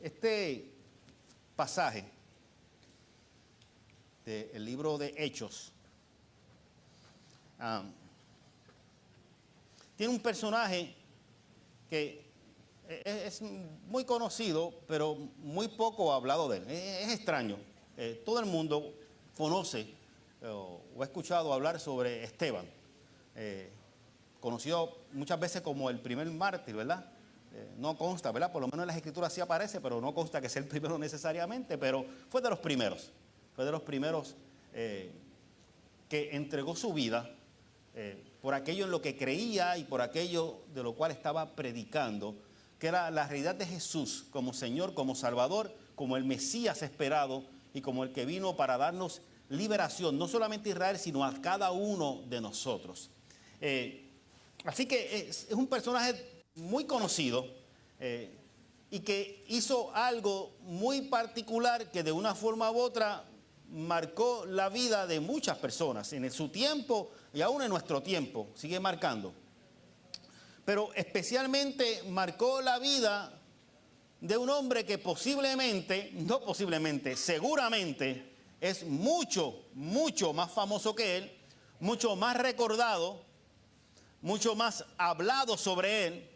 Este pasaje del libro de Hechos tiene un personaje que es muy conocido, pero muy poco hablado de él. Es extraño. Todo el mundo conoce o ha escuchado hablar sobre Esteban, conocido muchas veces como el primer mártir, ¿verdad? No consta, ¿verdad? Por lo menos en las escrituras sí aparece, pero no consta que sea el primero necesariamente, pero fue de los primeros. Fue de los primeros que entregó su vida por aquello en lo que creía y por aquello de lo cual estaba predicando, que era la realidad de Jesús como Señor, como Salvador, como el Mesías esperado y como el que vino para darnos liberación, no solamente a Israel, sino a cada uno de nosotros. Así que es un personaje muy conocido y que hizo algo muy particular que de una forma u otra marcó la vida de muchas personas en su tiempo y aún en nuestro tiempo, sigue marcando. Pero especialmente marcó la vida de un hombre que seguramente es mucho, mucho más famoso que él, mucho más recordado, mucho más hablado sobre él,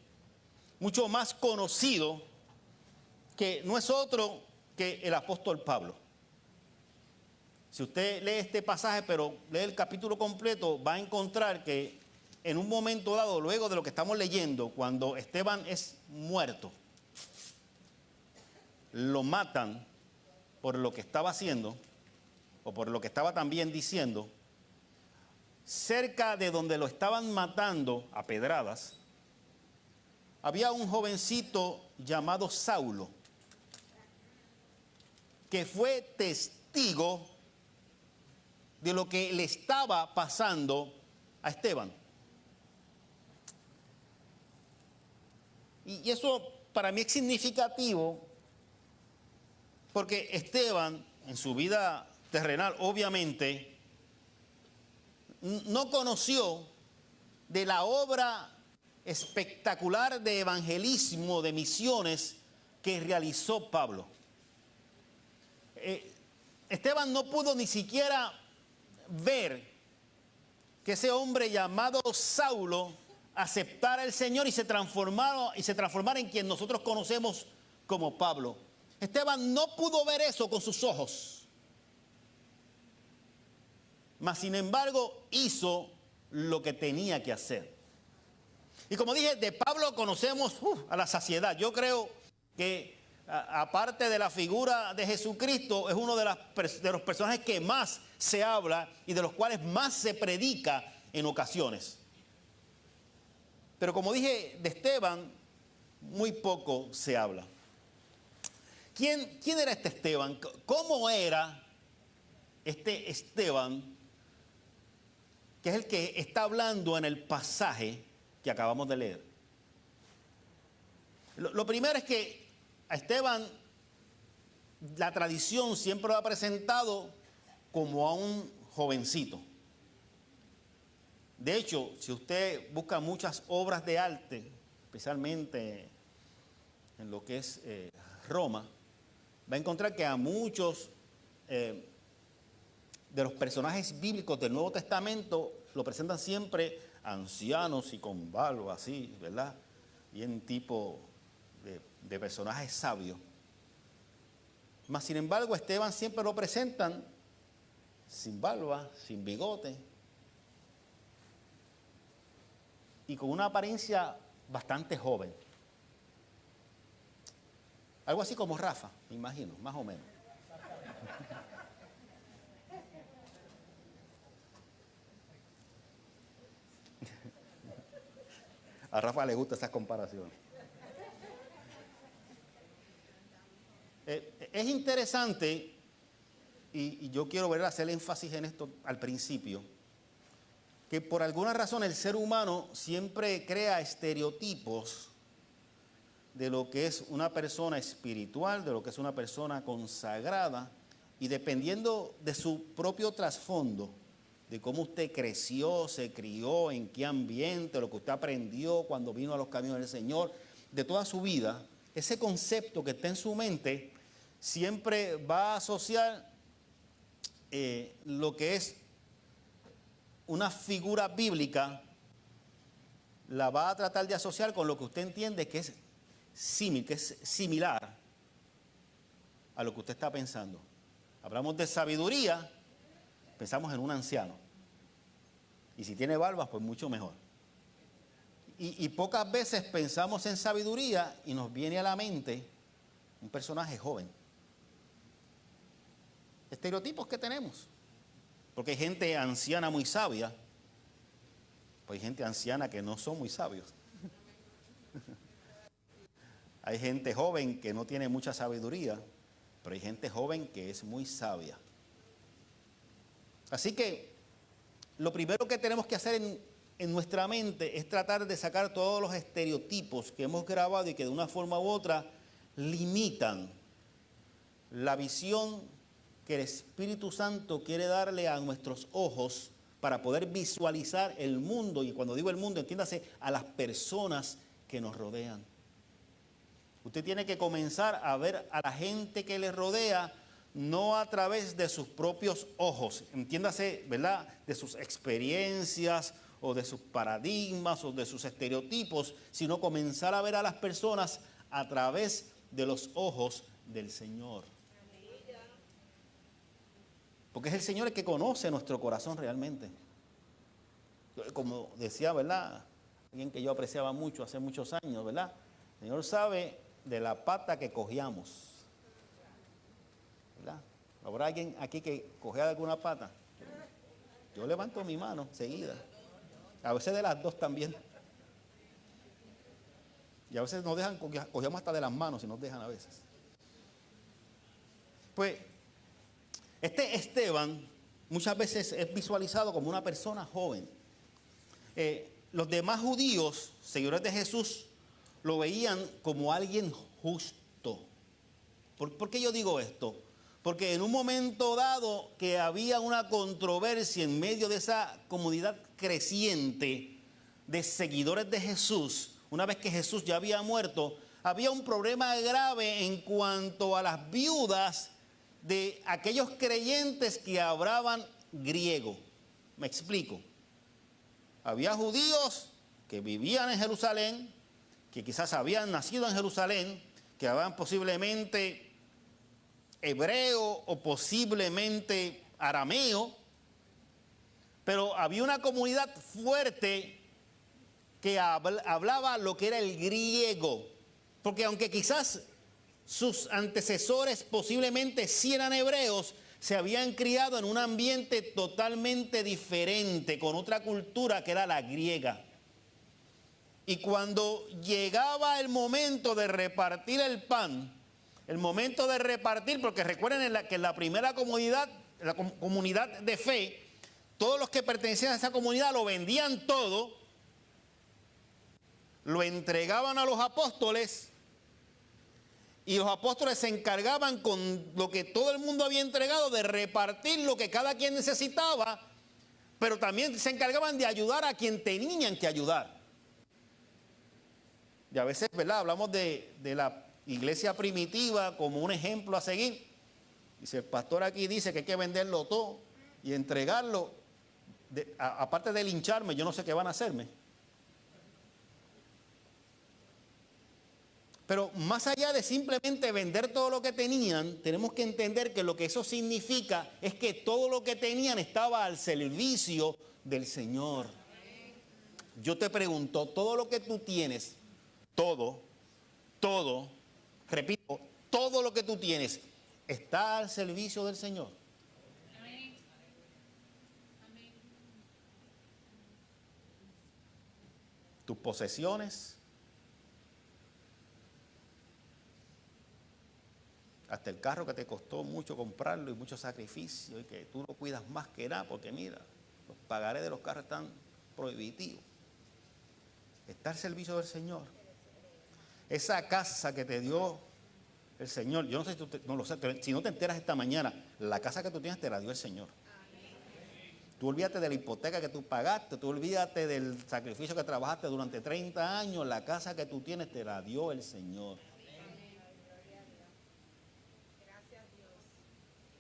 mucho más conocido, que no es otro que el apóstol Pablo. Si usted lee este pasaje, pero lee el capítulo completo, va a encontrar que en un momento dado, luego de lo que estamos leyendo, cuando Esteban es muerto, lo matan por lo que estaba haciendo, o por lo que estaba también diciendo. Cerca de donde lo estaban matando a pedradas, había un jovencito llamado Saulo, que fue testigo de lo que le estaba pasando a Esteban. Y eso para mí es significativo, porque Esteban, en su vida terrenal, obviamente, no conoció de la obra espectacular de evangelismo, de misiones que realizó Pablo. Esteban no pudo ni siquiera ver que ese hombre llamado Saulo aceptara al Señor y se transformara en quien nosotros conocemos como Pablo. Esteban no pudo ver eso con sus ojos, mas sin embargo hizo lo que tenía que hacer. Y como dije, de Pablo conocemos a la saciedad. Yo creo que aparte de la figura de Jesucristo, es uno de los personajes que más se habla y de los cuales más se predica en ocasiones. Pero como dije, de Esteban muy poco se habla. ¿Quién era este Esteban? ¿Cómo era este Esteban, que es el que está hablando en el pasaje que acabamos de leer? Lo primero es que a Esteban la tradición siempre lo ha presentado como a un jovencito. De hecho, si usted busca muchas obras de arte, especialmente en lo que es Roma, va a encontrar que a muchos de los personajes bíblicos del Nuevo Testamento lo presentan siempre ancianos y con barba, así, ¿verdad? Bien tipo de personajes sabios. Mas, sin embargo, Esteban siempre lo presentan sin barba, sin bigote y con una apariencia bastante joven. Algo así como Rafa, me imagino, más o menos. A Rafa le gustan esas comparaciones. Es interesante, y yo quiero hacer énfasis en esto al principio, que por alguna razón el ser humano siempre crea estereotipos de lo que es una persona espiritual, de lo que es una persona consagrada, y dependiendo de su propio trasfondo, de cómo usted creció, se crió, en qué ambiente, lo que usted aprendió cuando vino a los caminos del Señor, de toda su vida, ese concepto que está en su mente siempre va a asociar lo que es una figura bíblica, la va a tratar de asociar con lo que usted entiende que es similar a lo que usted está pensando. Hablamos de sabiduría, pensamos en un anciano. Y si tiene barbas, pues mucho mejor. Y pocas veces pensamos en sabiduría y nos viene a la mente un personaje joven. Estereotipos que tenemos. Porque hay gente anciana muy sabia, pues hay gente anciana que no son muy sabios. Hay gente joven que no tiene mucha sabiduría, pero hay gente joven que es muy sabia. Así que lo primero que tenemos que hacer en nuestra mente es tratar de sacar todos los estereotipos que hemos grabado y que de una forma u otra limitan la visión que el Espíritu Santo quiere darle a nuestros ojos para poder visualizar el mundo. Y cuando digo el mundo, entiéndase a las personas que nos rodean. Usted tiene que comenzar a ver a la gente que le rodea no a través de sus propios ojos, entiéndase, ¿verdad?, de sus experiencias o de sus paradigmas o de sus estereotipos, sino comenzar a ver a las personas a través de los ojos del Señor. Porque es el Señor el que conoce nuestro corazón realmente. Como decía, ¿verdad?, alguien que yo apreciaba mucho hace muchos años, ¿verdad? El Señor sabe de la pata que cogíamos, ¿verdad? ¿Habrá alguien aquí que cogea de alguna pata? Yo levanto mi mano seguida. A veces de las dos también. Y a veces nos dejan, cogemos hasta de las manos y nos dejan a veces. Pues, este Esteban muchas veces es visualizado como una persona joven. Los demás judíos, seguidores de Jesús, lo veían como alguien justo. ¿Por qué yo digo esto? Porque en un momento dado que había una controversia en medio de esa comunidad creciente de seguidores de Jesús, una vez que Jesús ya había muerto, había un problema grave en cuanto a las viudas de aquellos creyentes que hablaban griego. Me explico. Había judíos que vivían en Jerusalén, que quizás habían nacido en Jerusalén, que hablaban posiblemente hebreo o posiblemente arameo, pero había una comunidad fuerte que hablaba lo que era el griego, porque aunque quizás sus antecesores posiblemente sí eran hebreos, se habían criado en un ambiente totalmente diferente, con otra cultura que era la griega. Y cuando llegaba el momento de repartir el pan, el momento de repartir, porque recuerden que en la primera comunidad, la comunidad de fe, todos los que pertenecían a esa comunidad lo vendían todo, lo entregaban a los apóstoles y los apóstoles se encargaban con lo que todo el mundo había entregado de repartir lo que cada quien necesitaba, pero también se encargaban de ayudar a quien tenían que ayudar. Y a veces, ¿verdad?, hablamos de la iglesia primitiva como un ejemplo a seguir. Y si el pastor aquí dice que hay que venderlo todo y entregarlo, aparte de lincharme, yo no sé qué van a hacerme. Pero más allá de simplemente vender todo lo que tenían, tenemos que entender que lo que eso significa es que todo lo que tenían estaba al servicio del Señor. Yo te pregunto, todo lo que tú tienes, todo, repito, todo lo que tú tienes, ¿está al servicio del Señor? Amén. Amén. Tus posesiones, hasta el carro que te costó mucho comprarlo y mucho sacrificio y que tú lo cuidas más que nada, porque mira, los pagarés de los carros están prohibitivos. Está al servicio del Señor. Esa casa que te dio el Señor, yo no sé si tú no lo sé, si no te enteras esta mañana, la casa que tú tienes te la dio el Señor. Tú olvídate de la hipoteca que tú pagaste, tú olvídate del sacrificio que trabajaste durante 30 años, la casa que tú tienes te la dio el Señor.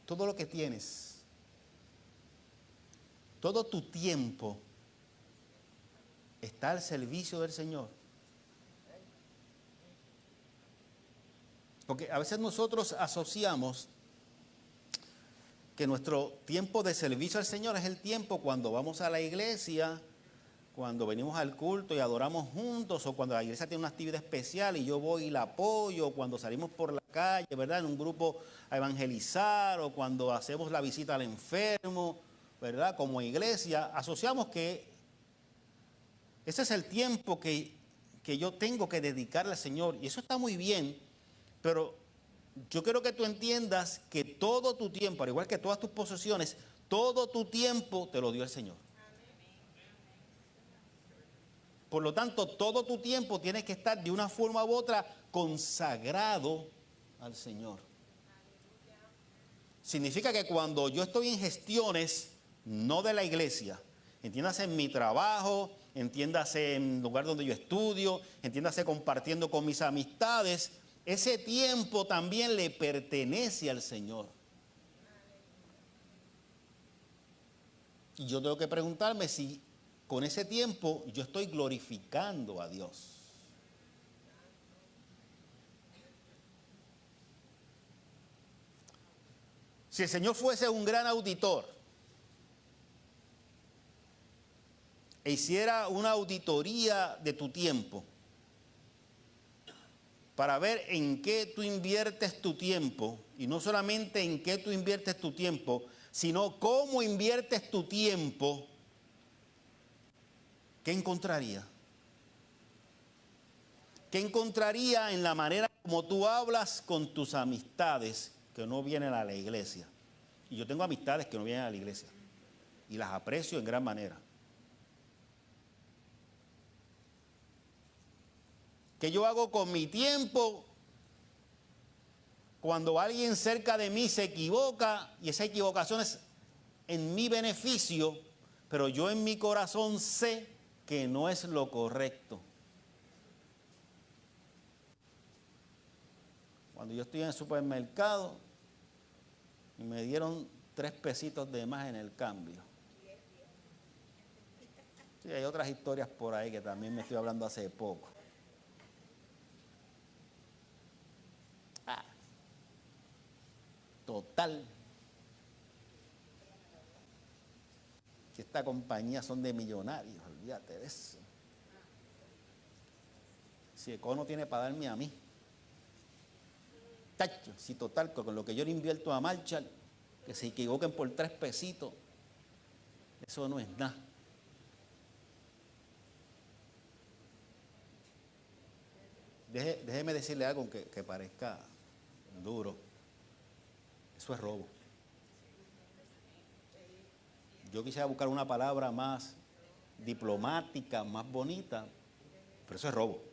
todo lo que tienes, todo tu tiempo está al servicio del Señor. Porque a veces nosotros asociamos que nuestro tiempo de servicio al Señor es el tiempo cuando vamos a la iglesia, cuando venimos al culto y adoramos juntos, o cuando la iglesia tiene una actividad especial y yo voy y la apoyo, o cuando salimos por la calle, ¿verdad?, en un grupo a evangelizar, o cuando hacemos la visita al enfermo, ¿verdad?, como iglesia. Asociamos que ese es el tiempo que yo tengo que dedicarle al Señor, y eso está muy bien, pero yo quiero que tú entiendas que todo tu tiempo, al igual que todas tus posesiones, todo tu tiempo te lo dio el Señor. Por lo tanto, todo tu tiempo tiene que estar de una forma u otra consagrado al Señor. Significa que cuando yo estoy en gestiones, no de la iglesia, entiéndase en mi trabajo, entiéndase en el lugar donde yo estudio, entiéndase compartiendo con mis amistades, ese tiempo también le pertenece al Señor. Y yo tengo que preguntarme si con ese tiempo yo estoy glorificando a Dios. Si el Señor fuese un gran auditor e hiciera una auditoría de tu tiempo para ver en qué tú inviertes tu tiempo, y no solamente en qué tú inviertes tu tiempo, sino cómo inviertes tu tiempo, ¿qué encontraría? ¿Qué encontraría en la manera como tú hablas con tus amistades que no vienen a la iglesia? Y yo tengo amistades que no vienen a la iglesia y las aprecio en gran manera. ¿Qué yo hago con mi tiempo cuando alguien cerca de mí se equivoca y esa equivocación es en mi beneficio, pero yo en mi corazón sé que no es lo correcto? Cuando yo estoy en el supermercado y me dieron 3 pesitos de más en el cambio. Sí, hay otras historias por ahí que también me estoy hablando hace poco. Total. Si esta compañía son de millonarios, olvídate de eso. Si Eco no tiene para darme a mí. Tacho, si total, con lo que yo le invierto a Marshall, que se equivoquen por 3 pesitos, eso no es nada. Déjeme decirle algo que parezca duro. Eso es robo. Yo quisiera buscar una palabra más diplomática, más bonita, pero eso es robo.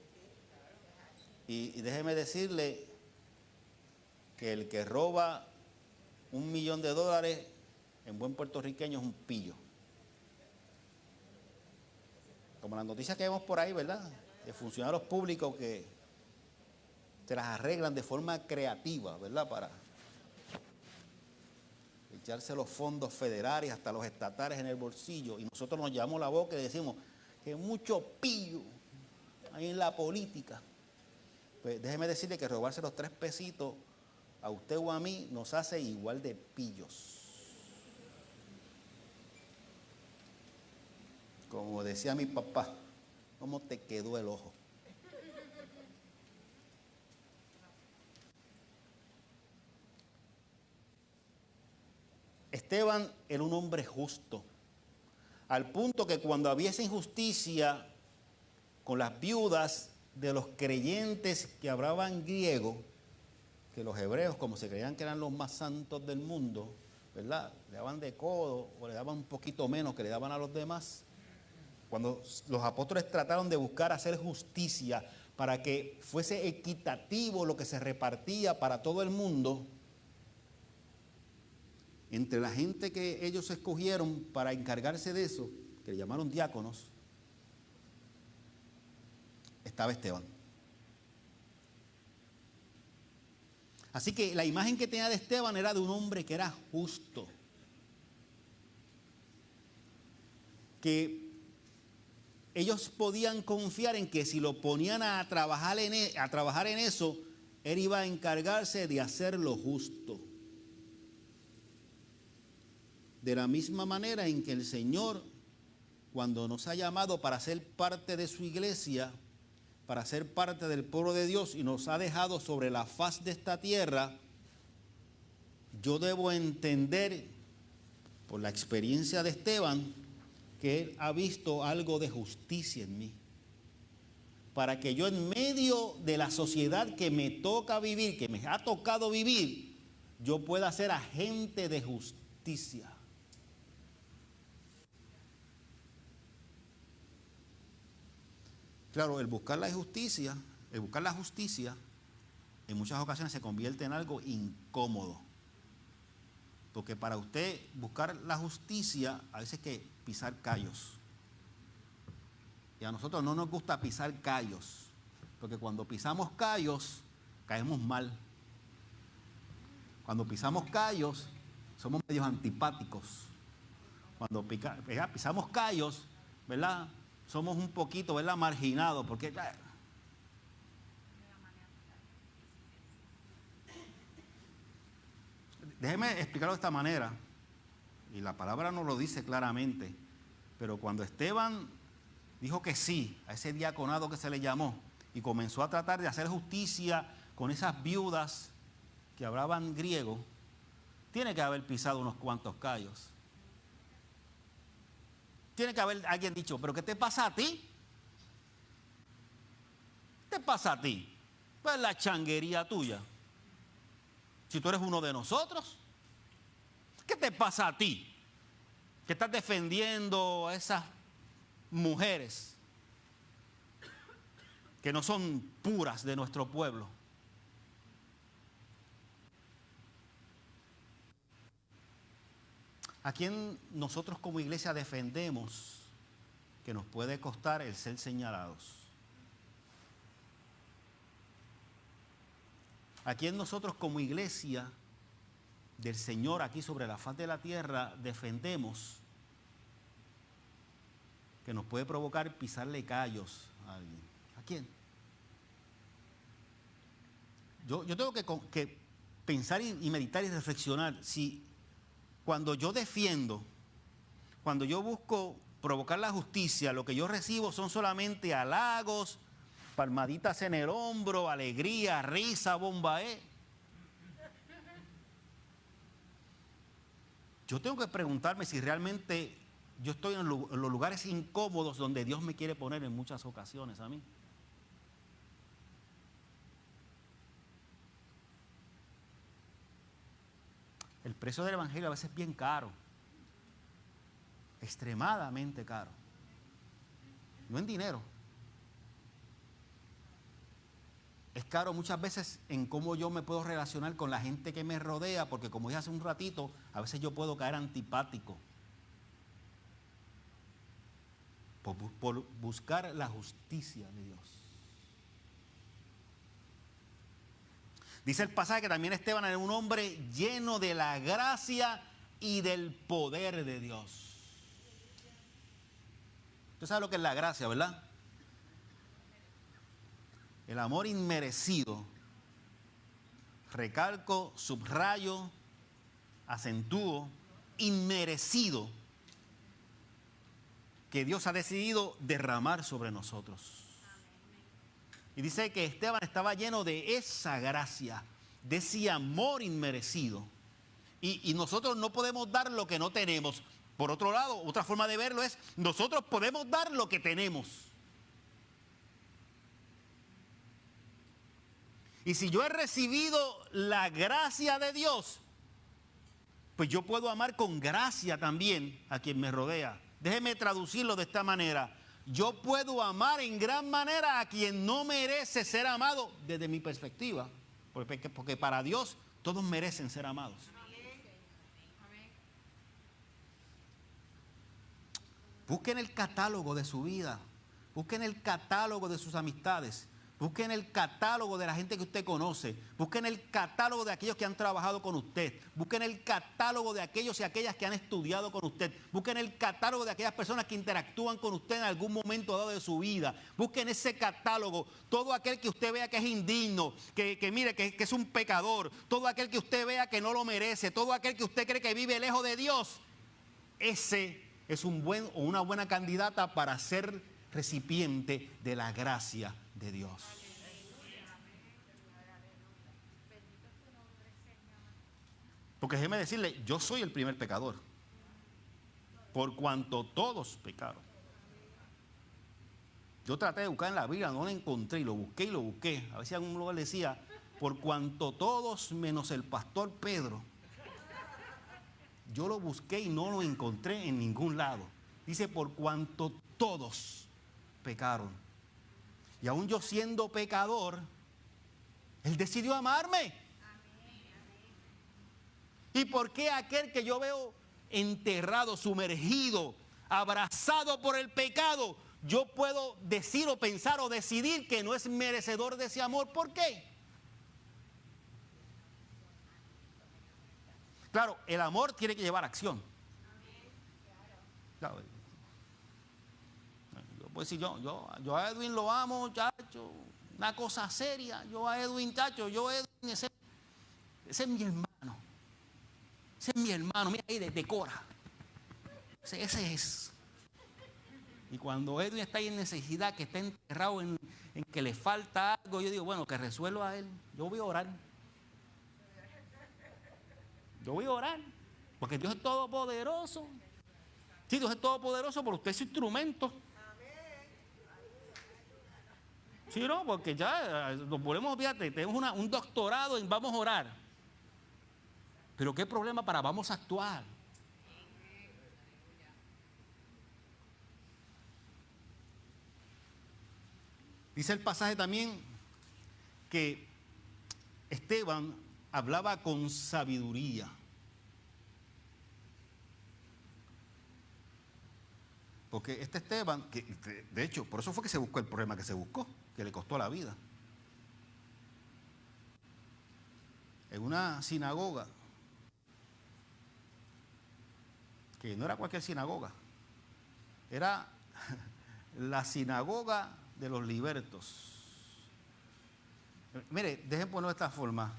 Y déjeme decirle que el que roba $1.000.000 en buen puertorriqueño es un pillo. Como las noticias que vemos por ahí, ¿verdad? De funcionarios públicos que se las arreglan de forma creativa, ¿verdad? Para echarse los fondos federales hasta los estatales en el bolsillo, y nosotros nos llevamos la boca y decimos que mucho pillo hay en la política. Pues déjeme decirle que robarse los 3 pesitos a usted o a mí nos hace igual de pillos. Como decía mi papá, ¿cómo te quedó el ojo? Esteban era un hombre justo, al punto que cuando había esa injusticia con las viudas de los creyentes que hablaban griego, que los hebreos, como se creían que eran los más santos del mundo, ¿verdad?, le daban de codo o le daban un poquito menos que le daban a los demás. Cuando los apóstoles trataron de buscar hacer justicia para que fuese equitativo lo que se repartía para todo el mundo, entre la gente que ellos escogieron para encargarse de eso, que le llamaron diáconos, estaba Esteban. Así que la imagen que tenía de Esteban era de un hombre que era justo, que ellos podían confiar en que si lo ponían a trabajar en eso, él iba a encargarse de hacer lo justo. De la misma manera en que el Señor, cuando nos ha llamado para ser parte de su iglesia, para ser parte del pueblo de Dios y nos ha dejado sobre la faz de esta tierra, yo debo entender, por la experiencia de Esteban, que él ha visto algo de justicia en mí. Para que yo en medio de la sociedad que me toca vivir, que me ha tocado vivir, yo pueda ser agente de justicia. Claro, el buscar la justicia en muchas ocasiones se convierte en algo incómodo. Porque para usted buscar la justicia, a veces hay que pisar callos. Y a nosotros no nos gusta pisar callos, porque cuando pisamos callos, caemos mal. Cuando pisamos callos, somos medios antipáticos. Cuando pisamos callos, ¿verdad? Somos un poquito, ¿verdad?, marginados, porque déjeme explicarlo de esta manera, y la palabra no lo dice claramente, pero cuando Esteban dijo que sí a ese diaconado que se le llamó y comenzó a tratar de hacer justicia con esas viudas que hablaban griego, tiene que haber pisado unos cuantos callos. Tiene que haber alguien dicho, ¿pero qué te pasa a ti? ¿Qué te pasa a ti? Pues la changuería tuya. Si tú eres uno de nosotros, ¿qué te pasa a ti? Que estás defendiendo a esas mujeres que no son puras de nuestro pueblo. ¿A quién nosotros como iglesia defendemos que nos puede costar el ser señalados? ¿A quién nosotros como iglesia del Señor aquí sobre la faz de la tierra defendemos que nos puede provocar pisarle callos a alguien? ¿A quién? Yo tengo que pensar y meditar y reflexionar si cuando yo defiendo, cuando yo busco provocar la justicia, lo que yo recibo son solamente halagos, palmaditas en el hombro, alegría, risa, bombaé. Yo tengo que preguntarme si realmente yo estoy en los lugares incómodos donde Dios me quiere poner en muchas ocasiones a mí. El precio del evangelio a veces es bien caro, extremadamente caro, no en dinero. Es caro muchas veces en cómo yo me puedo relacionar con la gente que me rodea, porque como dije hace un ratito, a veces yo puedo caer antipático por buscar la justicia de Dios. Dice el pasaje que también Esteban era un hombre lleno de la gracia y del poder de Dios. Usted sabe lo que es la gracia, ¿verdad? El amor inmerecido. Recalco, subrayo, acentúo, inmerecido, que Dios ha decidido derramar sobre nosotros. Y dice que Esteban estaba lleno de esa gracia, de ese amor inmerecido. Y nosotros no podemos dar lo que no tenemos. Por otro lado, otra forma de verlo es, nosotros podemos dar lo que tenemos. Y si yo he recibido la gracia de Dios, pues yo puedo amar con gracia también a quien me rodea. Déjeme traducirlo de esta manera. Yo puedo amar en gran manera a quien no merece ser amado desde mi perspectiva. Porque para Dios todos merecen ser amados. Busquen el catálogo de su vida. Busquen el catálogo de sus amistades. Busquen el catálogo de la gente que usted conoce. Busquen el catálogo de aquellos que han trabajado con usted. Busquen el catálogo de aquellos y aquellas que han estudiado con usted. Busquen el catálogo de aquellas personas que interactúan con usted en algún momento dado de su vida. Busquen ese catálogo. Todo aquel que usted vea que es indigno, que mire que es un pecador. Todo aquel que usted vea que no lo merece. Todo aquel que usted cree que vive lejos de Dios. Ese es un buen o una buena candidata para ser recipiente de la gracia de Dios. Porque déjeme decirle, yo soy el primer pecador, por cuanto todos pecaron. Yo traté de buscar en la Biblia, no lo encontré, y lo busqué. A ver si algún lugar decía, por cuanto todos menos el pastor Pedro. Yo lo busqué y no lo encontré en ningún lado. Dice, por cuanto todos pecaron. Y aún yo siendo pecador, Él decidió amarme. ¿Y por qué aquel que yo veo enterrado, sumergido, abrazado por el pecado, yo puedo decir o pensar o decidir que no es merecedor de ese amor? ¿Por qué? Claro, el amor tiene que llevar acción. Claro. Pues si yo a Edwin lo amo, muchacho, una cosa seria. Yo a Edwin, muchacho, ese es mi hermano. Ese es mi hermano, mira ahí de Cora. Ese es. Y cuando Edwin está ahí en necesidad, que está enterrado en que le falta algo, yo digo, bueno, que resuelva a él. Yo voy a orar. Yo voy a orar. Porque Dios es todopoderoso. Sí, Dios es todopoderoso, pero usted es su instrumento. Sí, no, porque ya nos volvemos, fíjate, tenemos un doctorado en vamos a orar. Pero qué problema para vamos a actuar. Dice el pasaje también que Esteban hablaba con sabiduría. Porque este Esteban, que de hecho, por eso fue que se buscó el problema que se buscó, que le costó la vida. En una sinagoga, que no era cualquier sinagoga, era la sinagoga de los libertos. Mire, dejen ponerlo de esta forma.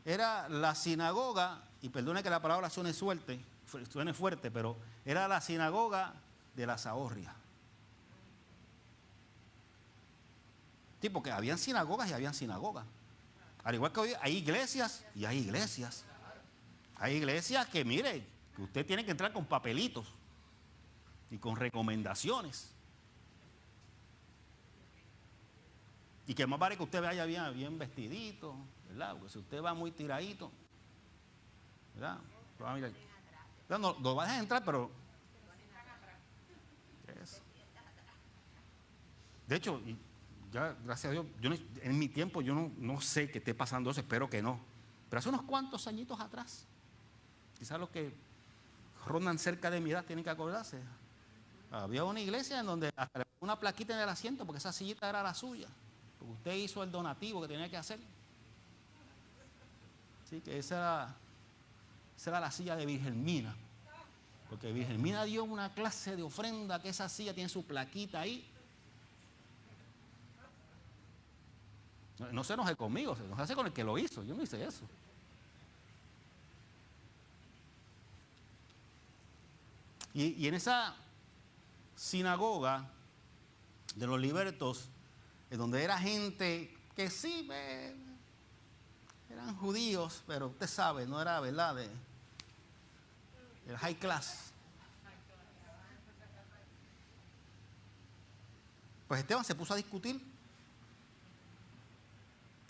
Era la sinagoga, y perdone que la palabra suene fuerte, pero era la sinagoga de la Zahorria. Sí, porque habían sinagogas y habían sinagogas. Al igual que hoy hay iglesias y hay iglesias. Hay iglesias que, mire, que usted tiene que entrar con papelitos y con recomendaciones. Y que más vale que usted vaya bien vestidito, ¿verdad? Porque si usted va muy tiradito, ¿verdad? No vas a entrar, pero... De hecho, ya, gracias a Dios, en mi tiempo yo no sé que esté pasando eso, espero que no. Pero hace unos cuantos añitos atrás, quizás los que rondan cerca de mi edad tienen que acordarse. Había una iglesia en donde hasta le puso una plaquita en el asiento porque esa sillita era la suya. Porque usted hizo el donativo que tenía que hacer. Así que esa era la silla de Virgen. Porque Virgen dio una clase de ofrenda que esa silla tiene su plaquita ahí. No se enoje conmigo, se enoje con el que lo hizo. Yo no hice eso. Y en esa sinagoga de los libertos, en donde era gente que sí, eran judíos, pero usted sabe, no era, ¿verdad?, del high class. Pues Esteban se puso a discutir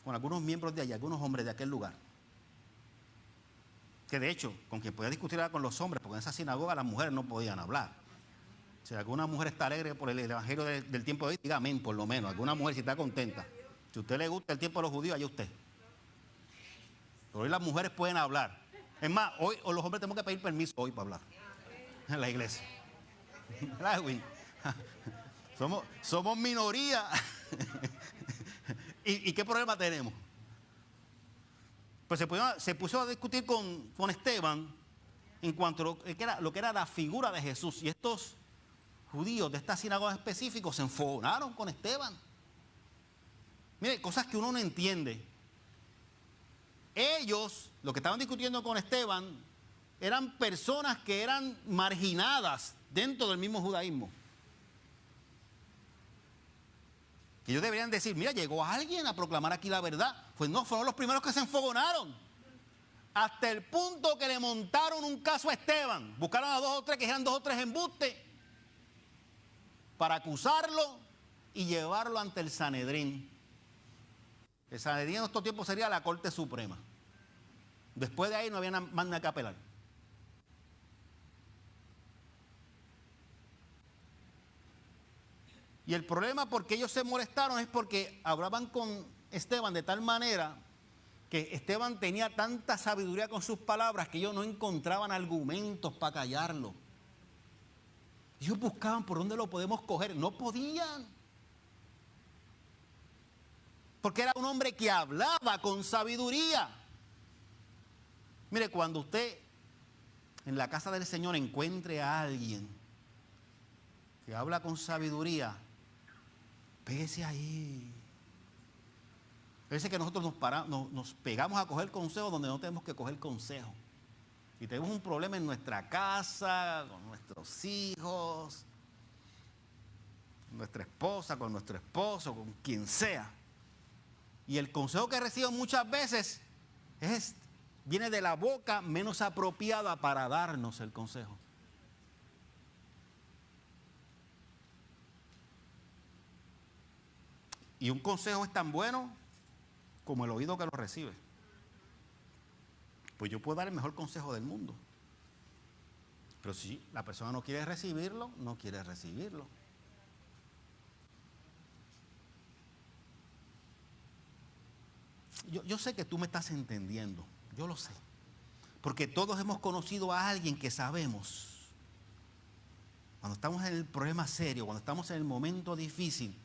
con algunos miembros de allá, algunos hombres de aquel lugar. Que de hecho, con quien podía discutir era con los hombres, porque en esa sinagoga las mujeres no podían hablar. Si alguna mujer está alegre por el evangelio del tiempo de hoy, diga amén, por lo menos. Alguna mujer si está contenta. Si a usted le gusta el tiempo de los judíos, allá usted. Pero hoy las mujeres pueden hablar. Es más, hoy o los hombres tenemos que pedir permiso hoy para hablar en la iglesia. Somos minoría. ¿Y qué problema tenemos? Pues se puso a discutir con Esteban en cuanto a lo que era la figura de Jesús. Y estos judíos de esta sinagoga específica se enfogonaron con Esteban. Mire, cosas que uno no entiende. Ellos, lo que estaban discutiendo con Esteban, eran personas que eran marginadas dentro del mismo judaísmo. Ellos deberían decir, mira, llegó alguien a proclamar aquí la verdad. Pues no, fueron los primeros que se enfogonaron. Hasta el punto que le montaron un caso a Esteban. Buscaron a 2 o 3 que eran 2 o 3 embustes para acusarlo y llevarlo ante el Sanedrín. El Sanedrín en estos tiempos sería la Corte Suprema. Después de ahí no había más nada que apelar. Y el problema por qué ellos se molestaron es porque hablaban con Esteban de tal manera que Esteban tenía tanta sabiduría con sus palabras que ellos no encontraban argumentos para callarlo. Ellos buscaban por dónde lo podemos coger, no podían. Porque era un hombre que hablaba con sabiduría. Mire, cuando usted en la casa del Señor encuentre a alguien que habla con sabiduría, pégese ahí. Parece que nosotros nos pegamos a coger consejos donde no tenemos que coger consejos. Y tenemos un problema en nuestra casa, con nuestros hijos, nuestra esposa, con nuestro esposo, con quien sea. Y el consejo que recibo muchas veces viene de la boca menos apropiada para darnos el consejo. Y un consejo es tan bueno como el oído que lo recibe. Pues yo puedo dar el mejor consejo del mundo. Pero si la persona no quiere recibirlo, no quiere recibirlo. Yo sé que tú me estás entendiendo, yo lo sé. Porque todos hemos conocido a alguien que sabemos, cuando estamos en el problema serio, cuando estamos en el momento difícil,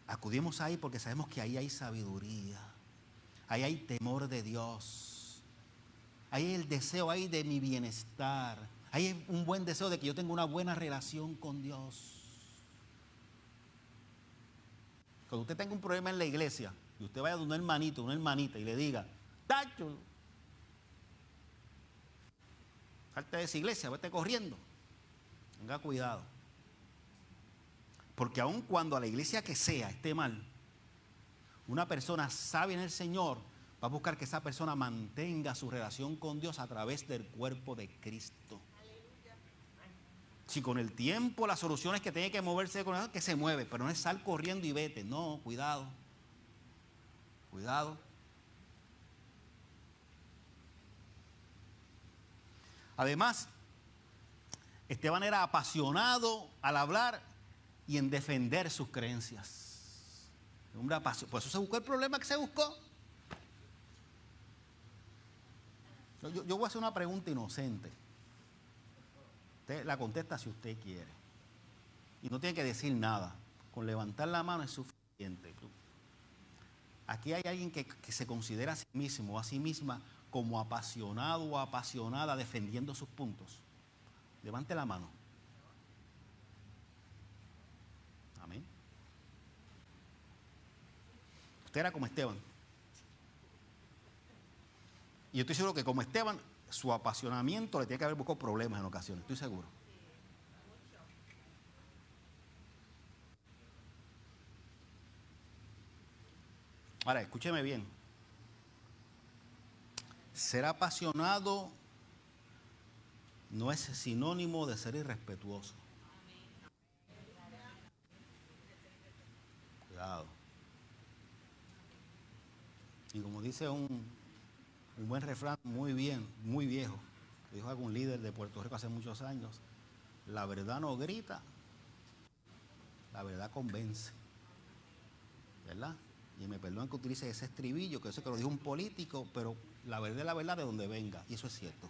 acudimos ahí porque sabemos que ahí hay sabiduría, ahí hay temor de Dios, ahí hay el deseo ahí de mi bienestar, ahí hay un buen deseo de que yo tenga una buena relación con Dios. Cuando usted tenga un problema en la iglesia y usted vaya de un hermanito, una hermanita y le diga, tacho, salte de esa iglesia, vete corriendo, tenga cuidado. Porque aun cuando a la iglesia que sea esté mal, una persona sabia en el Señor va a buscar que esa persona mantenga su relación con Dios a través del cuerpo de Cristo. Si con el tiempo la solución es que tiene que moverse con eso, que se mueve, pero no es sal corriendo y vete. No, cuidado. Cuidado. Además, Esteban era apasionado al hablar y en defender sus creencias. Un hombre apasionado. Por eso se buscó el problema que se buscó. Yo voy a hacer una pregunta inocente. Usted la contesta si usted quiere. Y no tiene que decir nada. Con levantar la mano es suficiente. Aquí hay alguien que se considera a sí mismo o a sí misma como apasionado o apasionada defendiendo sus puntos. Levante la mano. Amén. Usted era como Esteban. Y yo estoy seguro que como Esteban, su apasionamiento le tiene que haber buscado problemas en ocasiones, estoy seguro. Ahora, escúcheme bien. Ser apasionado no es sinónimo de ser irrespetuoso. Cuidado. Y como dice un buen refrán muy viejo, que dijo algún líder de Puerto Rico hace muchos años, la verdad no grita, la verdad convence. ¿Verdad? Y me perdonan que utilice ese estribillo, que eso que lo dijo un político, pero la verdad es la verdad de donde venga, y eso es cierto.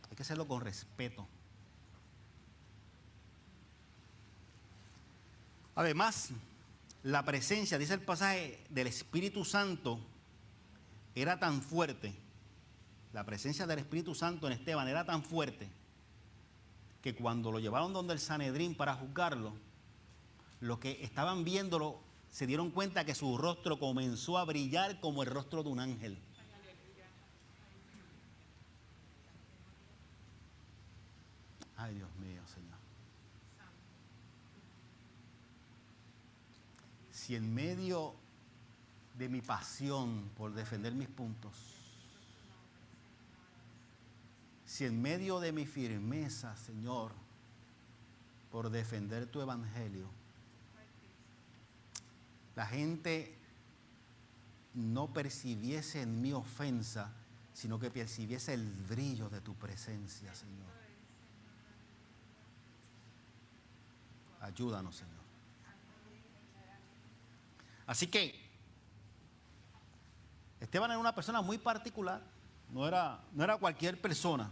Hay que hacerlo con respeto. Además, la presencia, dice el pasaje, del Espíritu Santo era tan fuerte, la presencia del Espíritu Santo en Esteban era tan fuerte, que cuando lo llevaron donde el Sanedrín para juzgarlo, los que estaban viéndolo se dieron cuenta que su rostro comenzó a brillar como el rostro de un ángel. Ay, Dios mío, Señor. Si en medio de mi pasión por defender mis puntos, si en medio de mi firmeza, Señor, por defender tu evangelio, la gente no percibiese en mi ofensa, sino que percibiese el brillo de tu presencia, Señor. Ayúdanos, Señor. Así que Esteban era una persona muy particular, no era cualquier persona.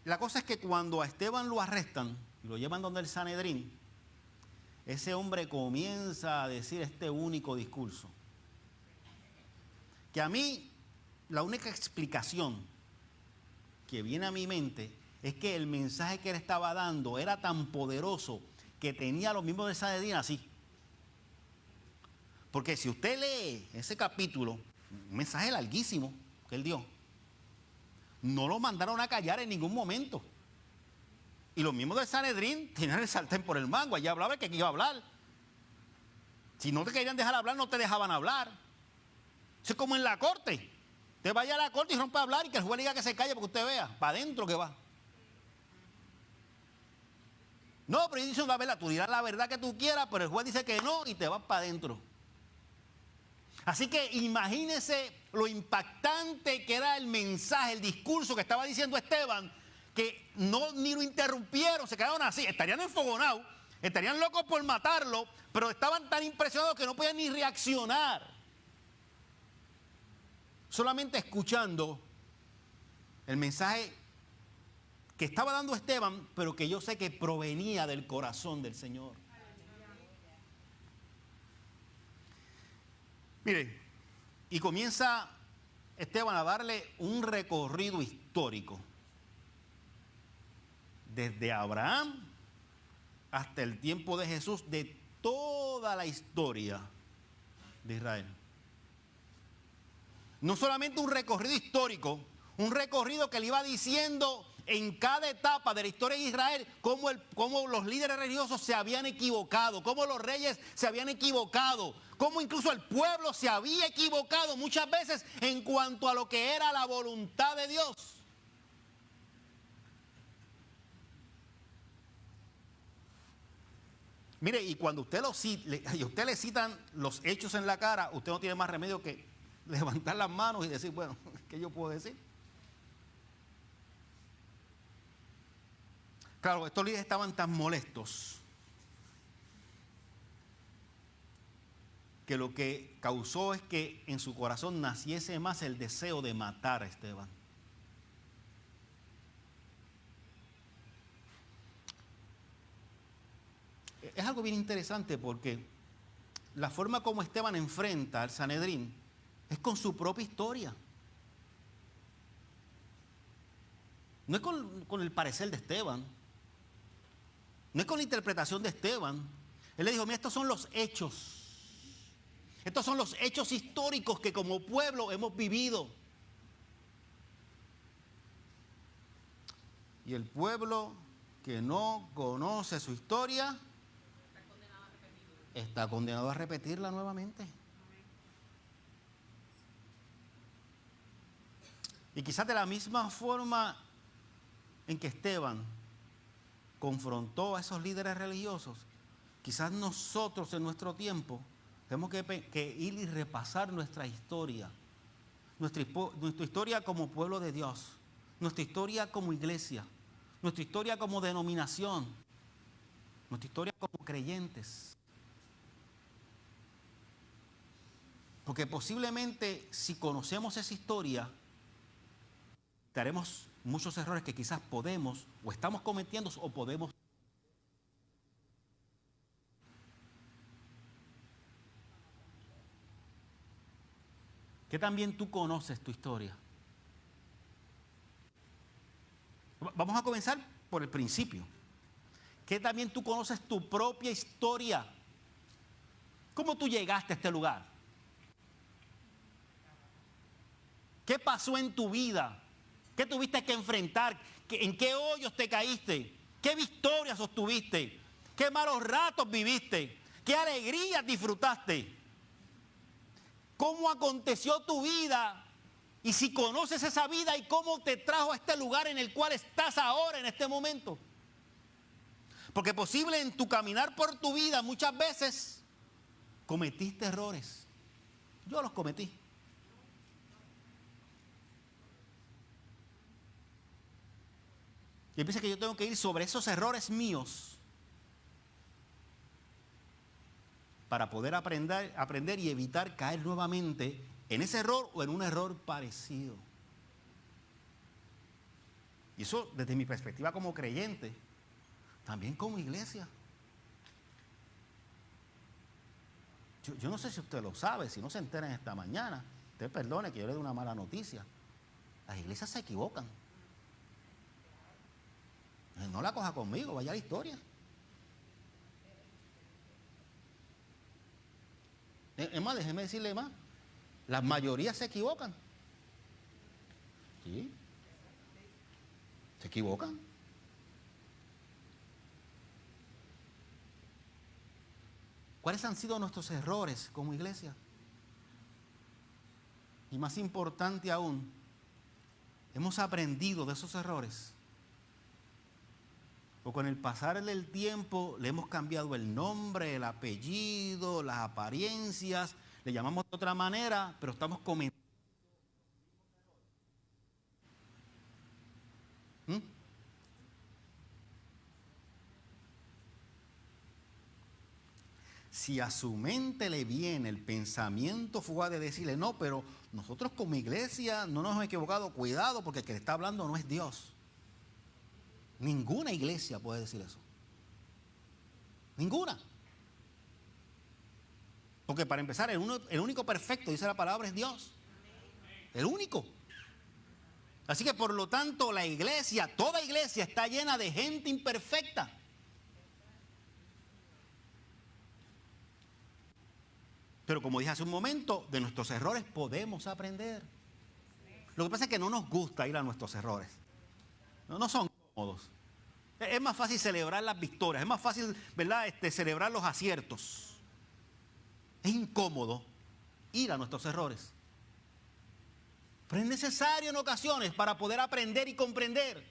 La cosa es que cuando a Esteban lo arrestan y lo llevan donde el Sanedrín, ese hombre comienza a decir este único discurso. Que a mí, la única explicación que viene a mi mente es que el mensaje que él estaba dando era tan poderoso que tenía los mismos de Sanedrín así. Porque si usted lee ese capítulo, un mensaje larguísimo que él dio, no lo mandaron a callar en ningún momento. Y los mismos de Sanedrín tenían el sartén por el mango. Allí hablaba el que iba a hablar. Si no te querían dejar hablar, no te dejaban hablar. Eso es como en la corte. Te vaya a la corte y rompe a hablar y que el juez le diga que se calle porque usted vea. Para adentro que va. No, pero dice una verdad. Tú dirás la verdad que tú quieras, pero el juez dice que no y te vas para adentro. Así que imagínese lo impactante que era el mensaje, el discurso que estaba diciendo Esteban, que ni lo interrumpieron, se quedaron así, estarían enfogonados, estarían locos por matarlo, pero estaban tan impresionados que no podían ni reaccionar. Solamente escuchando el mensaje que estaba dando Esteban, pero que yo sé que provenía del corazón del Señor. Mire, y comienza Esteban a darle un recorrido histórico. Desde Abraham hasta el tiempo de Jesús, de toda la historia de Israel. No solamente un recorrido histórico, un recorrido que le iba diciendo en cada etapa de la historia de Israel cómo los líderes religiosos se habían equivocado, cómo los reyes se habían equivocado, cómo incluso el pueblo se había equivocado muchas veces en cuanto a lo que era la voluntad de Dios. Mire, y cuando usted le citan los hechos en la cara, usted no tiene más remedio que levantar las manos y decir, bueno, ¿qué yo puedo decir? Claro, estos líderes estaban tan molestos que lo que causó es que en su corazón naciese más el deseo de matar a Esteban. Es algo bien interesante porque la forma como Esteban enfrenta al Sanedrín es con su propia historia. No es con el parecer de Esteban. No es con la interpretación de Esteban. Él le dijo, mira, estos son los hechos. Estos son los hechos históricos que como pueblo hemos vivido. Y el pueblo que no conoce su historia está condenado a repetirla nuevamente. Y quizás de la misma forma en que Esteban confrontó a esos líderes religiosos, quizás nosotros en nuestro tiempo tenemos que ir y repasar nuestra historia, nuestra historia como pueblo de Dios, nuestra historia como iglesia, nuestra historia como denominación, nuestra historia como creyentes. Porque posiblemente si conocemos esa historia, haremos muchos errores que quizás podemos o estamos cometiendo o podemos. ¿Qué tan bien tú conoces tu historia? Vamos a comenzar por el principio. ¿Qué tan bien tú conoces tu propia historia? ¿Cómo tú llegaste a este lugar? ¿Qué pasó en tu vida? ¿Qué tuviste que enfrentar? ¿En qué hoyos te caíste? ¿Qué victorias obtuviste? ¿Qué malos ratos viviste? ¿Qué alegrías disfrutaste? ¿Cómo aconteció tu vida? Y si conoces esa vida y cómo te trajo a este lugar en el cual estás ahora, en este momento. Porque posible en tu caminar por tu vida muchas veces cometiste errores. Yo los cometí. Y piensa que yo tengo que ir sobre esos errores míos para poder aprender y evitar caer nuevamente en ese error o en un error parecido. Y eso desde mi perspectiva como creyente, también como iglesia. Yo no sé si usted lo sabe, si no se enteran esta mañana, usted perdone que yo le dé una mala noticia. Las iglesias se equivocan. No la coja conmigo, vaya a la historia. Es más, déjeme decirle más. Las mayorías se equivocan. ¿Sí? Se equivocan. ¿Cuáles han sido nuestros errores como iglesia? Y más importante aún, hemos aprendido de esos errores. O con el pasar del tiempo le hemos cambiado el nombre, el apellido, las apariencias, le llamamos de otra manera, pero estamos cometiendo. Si a su mente le viene el pensamiento fugaz de decirle, no, pero nosotros como iglesia no nos hemos equivocado, cuidado, porque el que le está hablando no es Dios. Ninguna iglesia puede decir eso. Ninguna. Porque para empezar, el único perfecto, dice la palabra, es Dios. El único. Así que por lo tanto la iglesia, toda iglesia está llena de gente imperfecta. Pero como dije hace un momento, de nuestros errores podemos aprender. Lo que pasa es que no nos gusta ir a nuestros errores. No son cómodos. Es más fácil celebrar las victorias, es más fácil, ¿verdad?, celebrar los aciertos. Es incómodo ir a nuestros errores. Pero es necesario en ocasiones para poder aprender y comprender.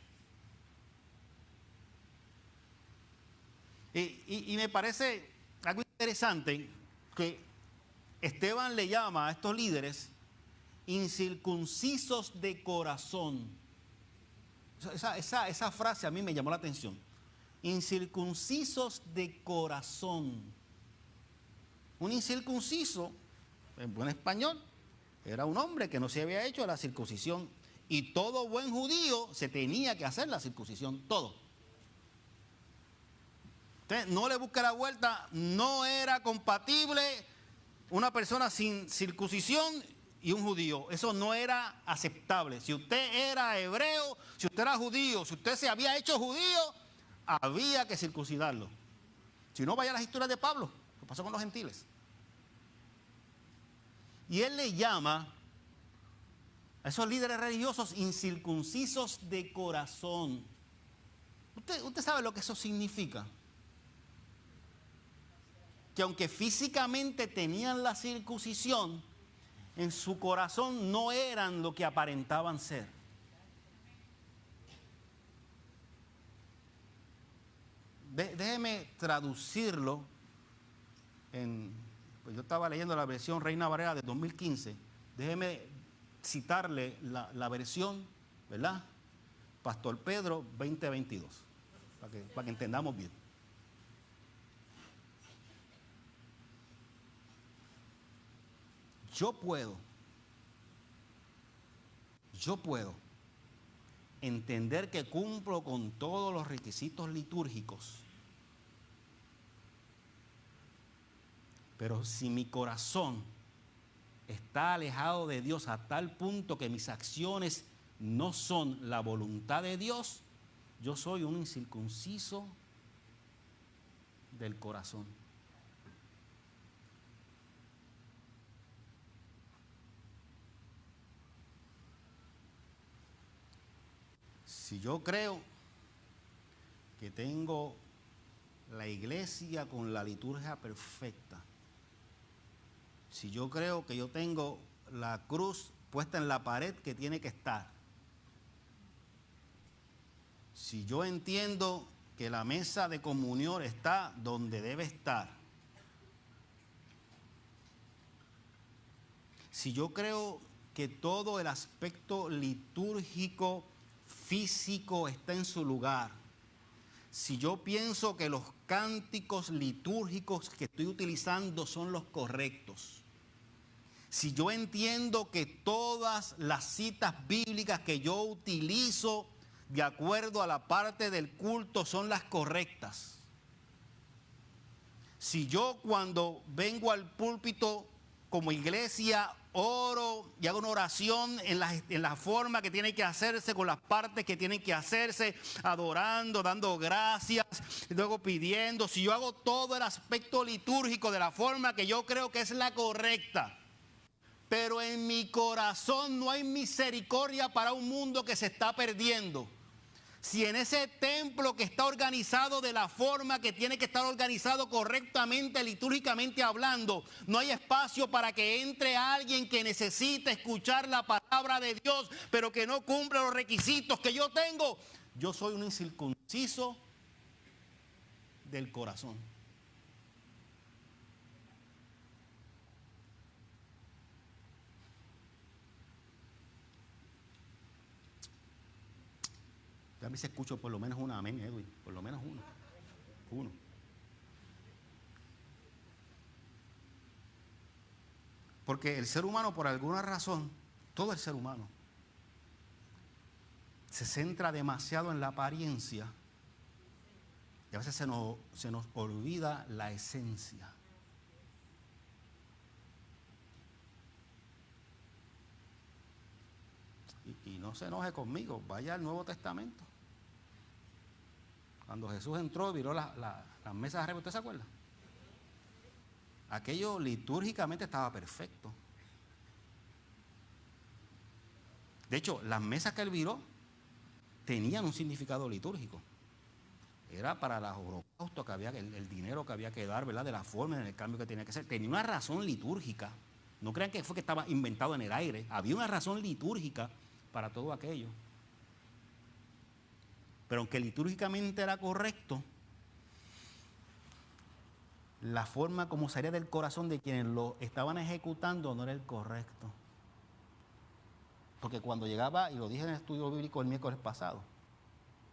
Y me parece algo interesante que Esteban le llama a estos líderes incircuncisos de corazón. Esa frase a mí me llamó la atención. Incircuncisos de corazón. Un incircunciso, en buen español, era un hombre que no se había hecho la circuncisión. Y todo buen judío se tenía que hacer la circuncisión, todo. Usted no le busque la vuelta, no era compatible una persona sin circuncisión y un judío. Eso no era aceptable. Si usted era hebreo, si usted era judío, si usted se había hecho judío, había que circuncidarlo. Si no, vaya a las historias de Pablo, lo pasó con los gentiles. Y él le llama a esos líderes religiosos incircuncisos de corazón. ¿Usted sabe lo que eso significa? Que aunque físicamente tenían la circuncisión, en su corazón no eran lo que aparentaban ser. Déjeme traducirlo. Pues yo estaba leyendo la versión Reina Valera de 2015. Déjeme citarle la versión, ¿verdad? Pastor Pedro 2022, para que entendamos bien. Yo puedo entender que cumplo con todos los requisitos litúrgicos, pero si mi corazón está alejado de Dios a tal punto que mis acciones no son la voluntad de Dios, yo soy un incircunciso del corazón. Si yo creo que tengo la iglesia con la liturgia perfecta, si yo creo que yo tengo la cruz puesta en la pared que tiene que estar, si yo entiendo que la mesa de comunión está donde debe estar, si yo creo que todo el aspecto litúrgico, físico está en su lugar, si yo pienso que los cánticos litúrgicos que estoy utilizando son los correctos, si yo entiendo que todas las citas bíblicas que yo utilizo de acuerdo a la parte del culto son las correctas, si yo cuando vengo al púlpito como iglesia oro y hago una oración en la forma que tiene que hacerse, con las partes que tienen que hacerse, adorando, dando gracias, luego pidiendo, si yo hago todo el aspecto litúrgico de la forma que yo creo que es la correcta, pero en mi corazón no hay misericordia para un mundo que se está perdiendo, si en ese templo que está organizado de la forma que tiene que estar organizado correctamente, litúrgicamente hablando, no hay espacio para que entre alguien que necesita escuchar la palabra de Dios, pero que no cumple los requisitos que yo tengo, yo soy un incircunciso del corazón. A mí se escucha por lo menos una amén, Edwin, por lo menos uno. Porque el ser humano, por alguna razón, todo el ser humano, se centra demasiado en la apariencia y a veces se nos olvida la esencia. Y no se enoje conmigo, vaya al Nuevo Testamento. Cuando Jesús entró y viró las mesas de arriba, ¿usted se acuerda? Aquello litúrgicamente estaba perfecto. De hecho, las mesas que él viró tenían un significado litúrgico. Era para los holocaustos que había, el dinero que había que dar, ¿verdad? De la forma, en el cambio que tenía que ser. Tenía una razón litúrgica. No crean que fue que estaba inventado en el aire. Había una razón litúrgica para todo aquello. Pero aunque litúrgicamente era correcto, la forma como salía del corazón de quienes lo estaban ejecutando no era el correcto. Porque cuando llegaba, y lo dije en el estudio bíblico el miércoles pasado,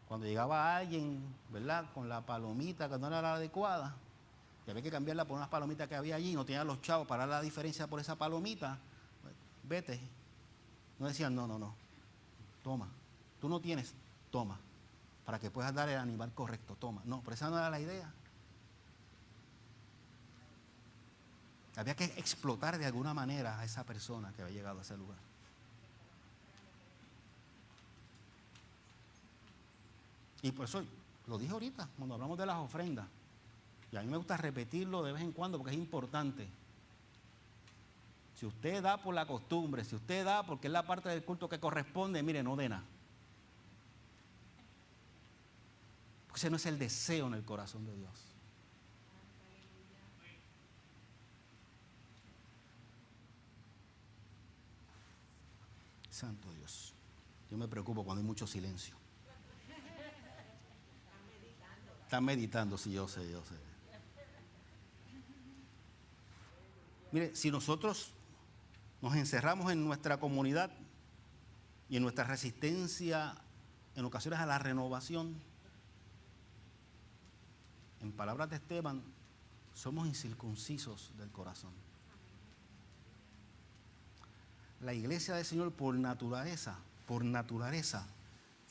cuando llegaba alguien, ¿verdad?, con la palomita que no era la adecuada, y había que cambiarla por unas palomitas que había allí, no tenían los chavos para dar la diferencia por esa palomita, vete. No decían, no, toma, tú no tienes, toma, para que puedas dar el animal correcto, toma. No, pero esa no era la idea. Había que explotar de alguna manera a esa persona que había llegado a ese lugar. Y por eso, lo dije ahorita, cuando hablamos de las ofrendas, y a mí me gusta repetirlo de vez en cuando porque es importante. Si usted da por la costumbre, si usted da porque es la parte del culto que corresponde, mire, no dé nada. Porque ese no es el deseo en el corazón de Dios. Santo Dios. Yo me preocupo cuando hay mucho silencio. Están meditando, sí, yo sé. Mire, si nosotros nos encerramos en nuestra comunidad y en nuestra resistencia en ocasiones a la renovación, en palabras de Esteban, somos incircuncisos del corazón. La iglesia del Señor por naturaleza,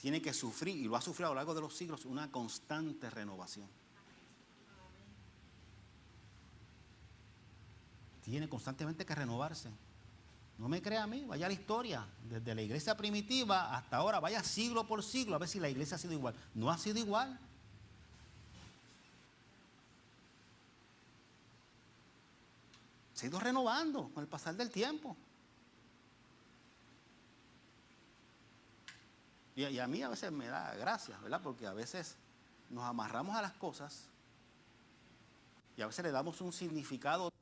tiene que sufrir, y lo ha sufrido a lo largo de los siglos, una constante renovación. Tiene constantemente que renovarse. No me crea a mí, vaya a la historia, desde la iglesia primitiva hasta ahora, vaya siglo por siglo, a ver si la iglesia ha sido igual. No ha sido igual. Se ha ido renovando con el pasar del tiempo. Y a mí a veces me da gracia, ¿verdad? Porque a veces nos amarramos a las cosas y a veces le damos un significado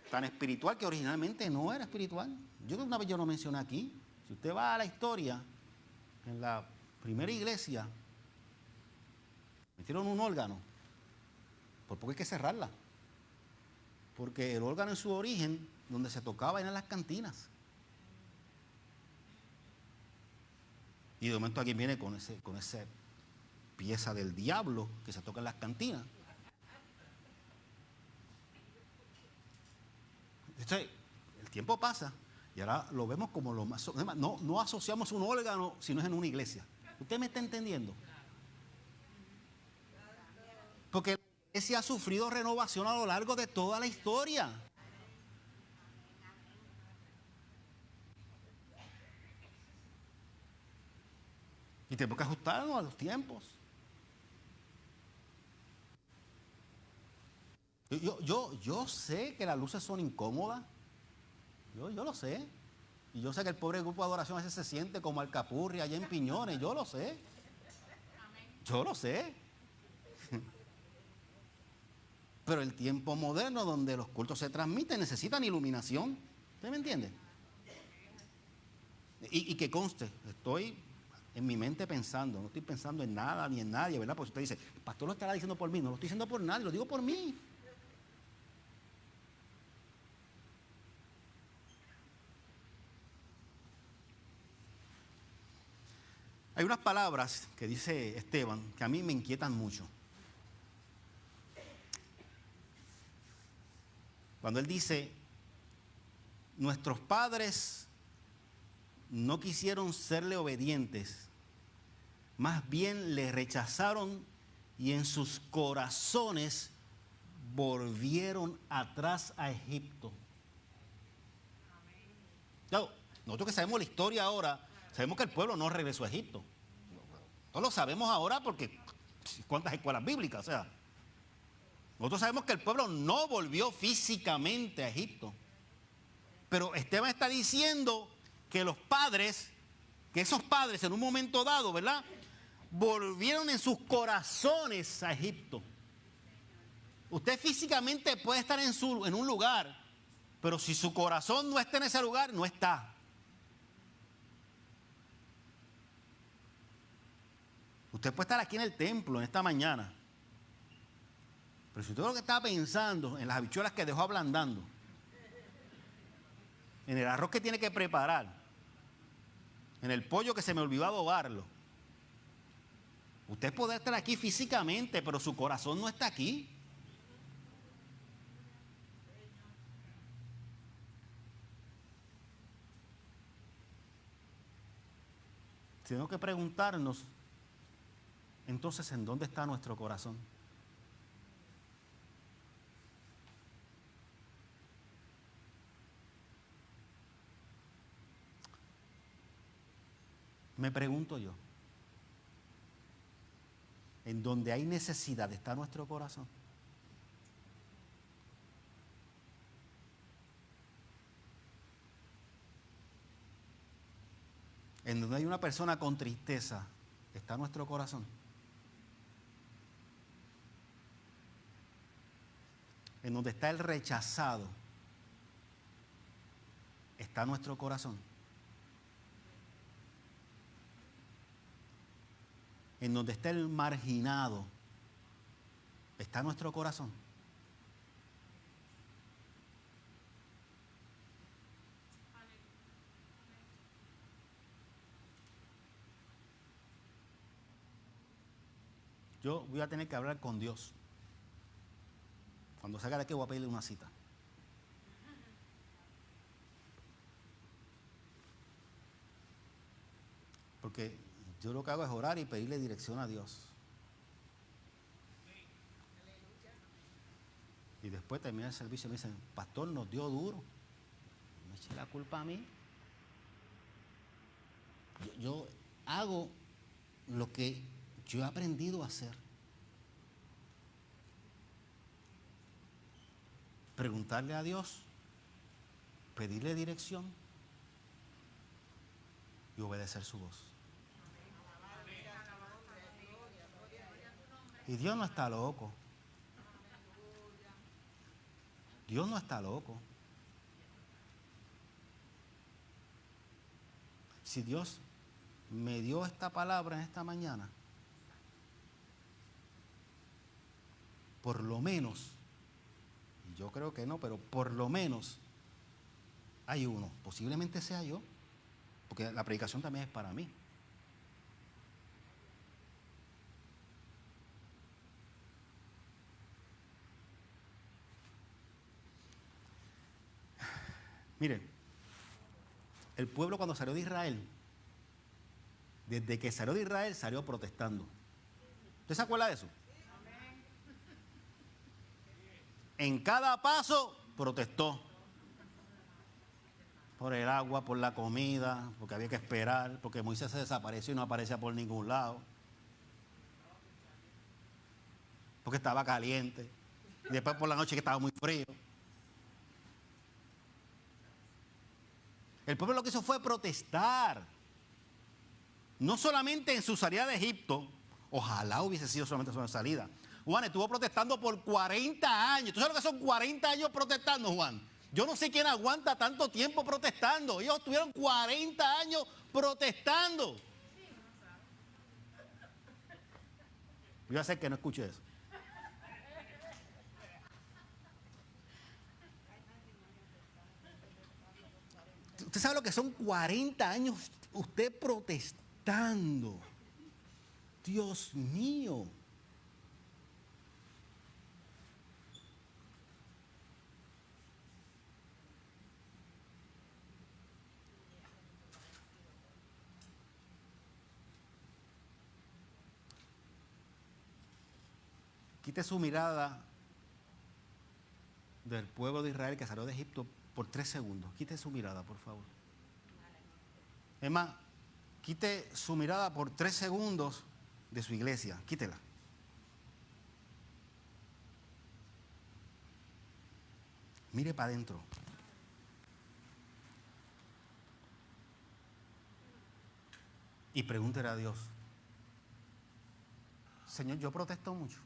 tan espiritual que originalmente no era espiritual. Una vez yo lo mencioné aquí. Si usted va a la historia, en la primera iglesia metieron un órgano. Por poco hay que cerrarla. Porque el órgano en su origen, donde se tocaba, eran las cantinas. Y de momento alguien viene con esa pieza del diablo que se toca en las cantinas. Entonces, el tiempo pasa y ahora lo vemos como lo más... No asociamos un órgano si no es en una iglesia. ¿Usted me está entendiendo? Porque la iglesia ha sufrido renovación a lo largo de toda la historia. Y tenemos que ajustarnos a los tiempos. Yo sé que las luces son incómodas. Yo lo sé. Y yo sé que el pobre grupo de adoración a veces se siente como Alcapurri allá en Piñones. Yo lo sé. Yo lo sé. Pero el tiempo moderno donde los cultos se transmiten necesitan iluminación. ¿Usted me entiende? Y que conste, estoy en mi mente pensando, no estoy pensando en nada ni en nadie, ¿verdad? Porque usted dice, el pastor lo estará diciendo por mí. No lo estoy diciendo por nadie, lo digo por mí. Hay unas palabras que dice Esteban que a mí me inquietan mucho. Cuando él dice, nuestros padres no quisieron serle obedientes, más bien le rechazaron y en sus corazones volvieron atrás a Egipto. Claro, nosotros que sabemos la historia ahora, sabemos que el pueblo no regresó a Egipto. No lo sabemos ahora porque cuántas escuelas bíblicas, o sea. Nosotros sabemos que el pueblo no volvió físicamente a Egipto. Pero Esteban está diciendo que los padres, que esos padres en un momento dado, ¿verdad? Volvieron en sus corazones a Egipto. Usted físicamente puede estar en un lugar, pero si su corazón no está en ese lugar, no está. Usted puede estar aquí en el templo en esta mañana, pero si usted lo que está pensando en las habichuelas que dejó ablandando, en el arroz que tiene que preparar, en el pollo que se me olvidó adobarlo, usted puede estar aquí físicamente, pero su corazón no está aquí. Tenemos que preguntarnos, entonces, ¿en dónde está nuestro corazón? Me pregunto yo, ¿en donde hay necesidad está nuestro corazón? En donde hay una persona con tristeza, ¿está nuestro corazón? En donde está el rechazado, ¿está nuestro corazón? En donde está el marginado, ¿está nuestro corazón? Yo voy a tener que hablar con Dios. Cuando salga de aquí voy a pedirle una cita. Porque yo lo que hago es orar y pedirle dirección a Dios. Y después termina el servicio y me dicen, pastor, nos dio duro. me eche la culpa a mí. Yo hago lo que yo he aprendido a hacer. Preguntarle a Dios, pedirle dirección y obedecer su voz. Y Dios no está loco. Dios no está loco. Si Dios me dio esta palabra en esta mañana, por lo menos, y yo creo que no, pero por lo menos hay uno, posiblemente sea yo, porque la predicación también es para mí. Miren, el pueblo cuando salió de Israel, desde que salió de Israel, salió protestando. ¿Usted se acuerda de eso? En cada paso protestó. Por el agua, por la comida, porque había que esperar, porque Moisés se desapareció y no aparecía por ningún lado. Porque estaba caliente. Y después por la noche que estaba muy frío. El pueblo lo que hizo fue protestar. No solamente en su salida de Egipto, ojalá hubiese sido solamente su salida. Juan estuvo protestando por 40 años. ¿Tú sabes lo que son 40 años protestando, Juan? Yo no sé quién aguanta tanto tiempo protestando. Ellos estuvieron 40 años protestando. Yo ya sé que no escuché eso. ¿Usted sabe lo que son 40 años usted protestando? Dios mío. Quite su mirada del pueblo de Israel que salió de Egipto por 3 segundos. Quite su mirada, por favor. Es más, quite su mirada por 3 segundos de su iglesia. Quítela. Mire para adentro. Y pregúntele a Dios: Señor, yo protesto mucho.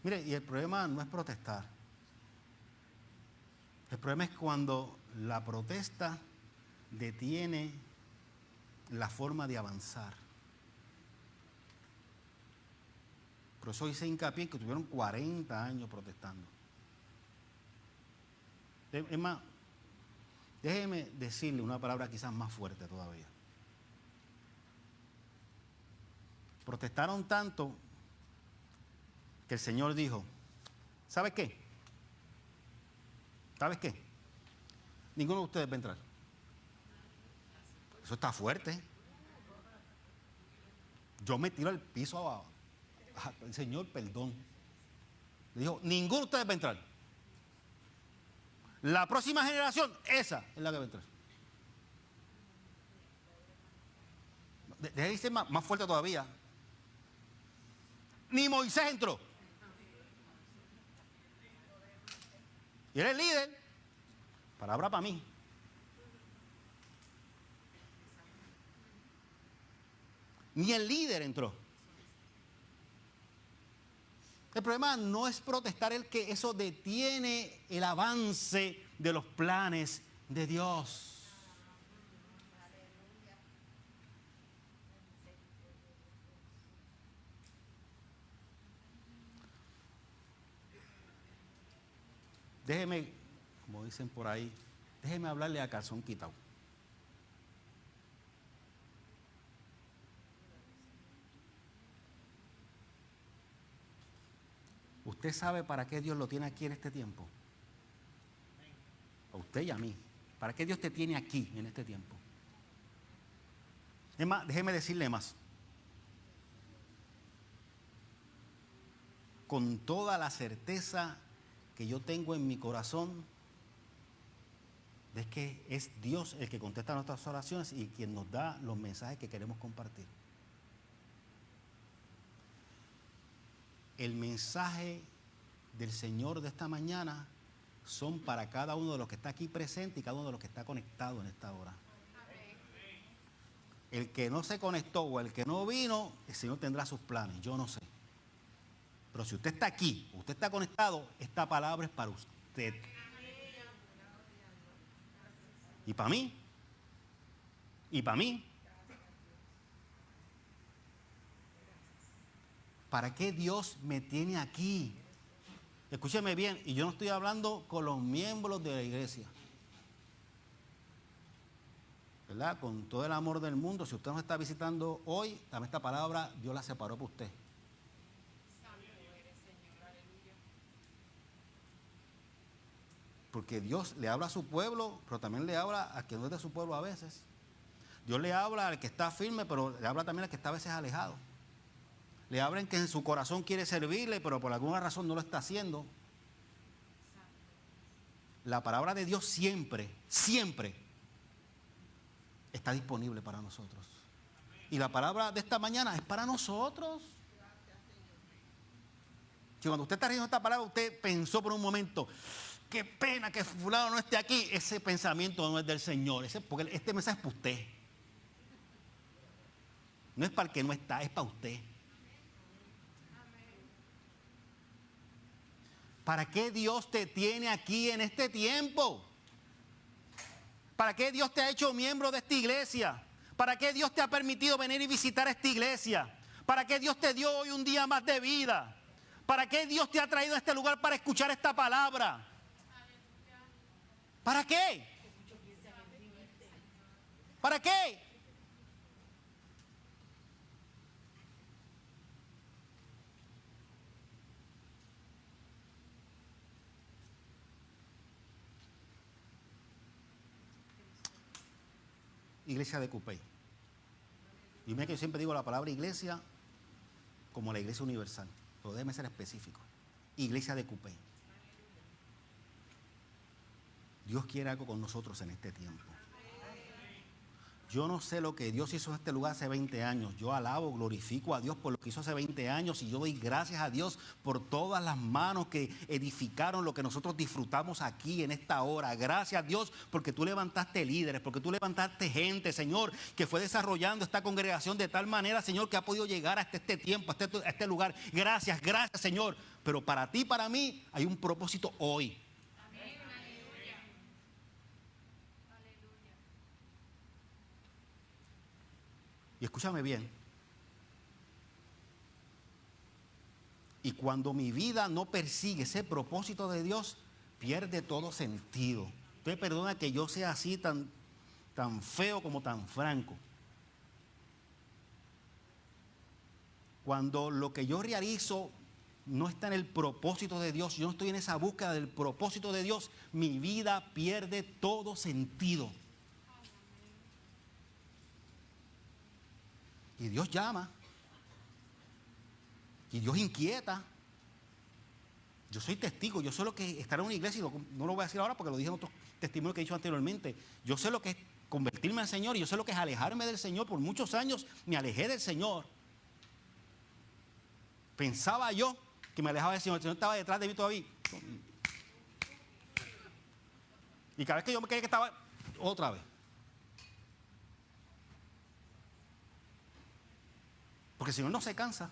Mire, y el problema no es protestar. El problema es cuando la protesta detiene la forma de avanzar. Por eso hice hincapié en que tuvieron 40 años protestando. Es más, déjeme decirle una palabra quizás más fuerte todavía. Protestaron tanto que el Señor dijo: ¿sabes qué? ¿Sabes qué? Ninguno de ustedes va a entrar. Eso está fuerte. Yo me tiro al piso abajo. Señor, perdón. Le dijo: ninguno de ustedes va a entrar. La próxima generación, esa es la que va a entrar. Déjame decir más fuerte todavía. Ni Moisés entró. Y era el líder. Palabra para mí. Ni el líder entró. El problema no es protestar, el que eso detiene el avance de los planes de Dios. Déjeme, como dicen por ahí, déjeme hablarle a calzón quitado. ¿Usted sabe para qué Dios lo tiene aquí en este tiempo? A usted y a mí. ¿Para qué Dios te tiene aquí en este tiempo? Es más, déjeme decirle más. con toda la certeza que yo tengo en mi corazón de que es Dios el que contesta nuestras oraciones y quien nos da los mensajes que queremos compartir. El mensaje del Señor de esta mañana son para cada uno de los que está aquí presente y cada uno de los que está conectado en esta hora. El que no se conectó o el que no vino, el Señor tendrá sus planes, yo no sé. Pero si usted está aquí, usted está conectado, esta palabra es para usted. Y para mí. Y para mí. ¿Para qué Dios me tiene aquí? Escúcheme bien, y yo no estoy hablando con los miembros de la iglesia. ¿Verdad? Con todo el amor del mundo, si usted nos está visitando hoy, dame esta palabra, Dios la separó para usted. Porque Dios le habla a su pueblo, pero también le habla a quien no es de su pueblo a veces. Dios le habla al que está firme, pero le habla también al que está a veces alejado. Le habla en que en su corazón quiere servirle, pero por alguna razón no lo está haciendo. La palabra de Dios siempre, siempre está disponible para nosotros. Y la palabra de esta mañana es para nosotros. Si cuando usted está leyendo esta palabra, usted pensó por un momento, qué pena que fulano no esté aquí, ese pensamiento no es del Señor, porque este mensaje es para usted. No es para el que no está, es para usted. ¿Para qué Dios te tiene aquí en este tiempo? ¿Para qué Dios te ha hecho miembro de esta iglesia? ¿Para qué Dios te ha permitido venir y visitar esta iglesia? ¿Para qué Dios te dio hoy un día más de vida? ¿Para qué Dios te ha traído a este lugar para escuchar esta palabra? ¿Para qué? ¿Para qué? Iglesia de Cupey. Y mira que yo siempre digo la palabra iglesia como la iglesia universal, pero déjeme ser específico. Iglesia de Cupey. Dios quiere algo con nosotros en este tiempo. Yo no sé lo que Dios hizo en este lugar hace 20 años. Yo alabo, glorifico a Dios por lo que hizo hace 20 años y yo doy gracias a Dios por todas las manos que edificaron lo que nosotros disfrutamos aquí en esta hora. Gracias a Dios porque tú levantaste líderes, porque tú levantaste gente, Señor, que fue desarrollando esta congregación de tal manera, Señor, que ha podido llegar hasta este tiempo, a este lugar. Gracias, gracias, Señor. Pero para ti, para mí, hay un propósito hoy. Y escúchame bien. Y cuando mi vida no persigue ese propósito de Dios, pierde todo sentido. Usted perdona que yo sea así tan feo como tan franco. Cuando lo que yo realizo no está en el propósito de Dios, yo no estoy en esa búsqueda del propósito de Dios, mi vida pierde todo sentido. Y Dios llama. Y Dios inquieta. Yo soy testigo, yo sé lo que es estar en una iglesia, y no lo voy a decir ahora porque lo dije en otros testimonios que he dicho anteriormente. Yo sé lo que es convertirme al Señor y yo sé lo que es alejarme del Señor. Por muchos años me alejé del Señor. Pensaba yo que me alejaba del Señor. El Señor estaba detrás de mí todavía. Y cada vez que yo me creía que estaba, otra vez. Porque el Señor no se cansa.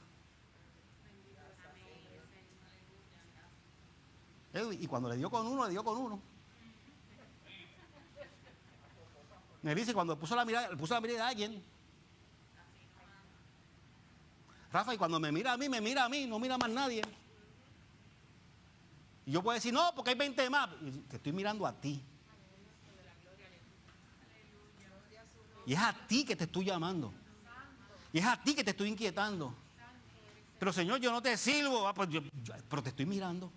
Y cuando le dio con uno, le dio con uno. Me dice, cuando puso la mirada de alguien. Rafa, y cuando me mira a mí, no mira más nadie. Y yo puedo decir, no, porque hay 20 más. Te estoy mirando a ti. Y es a ti que te estoy llamando. Y es a ti que te estoy inquietando. Pero Señor, yo no te sirvo. Pues pero te estoy mirando.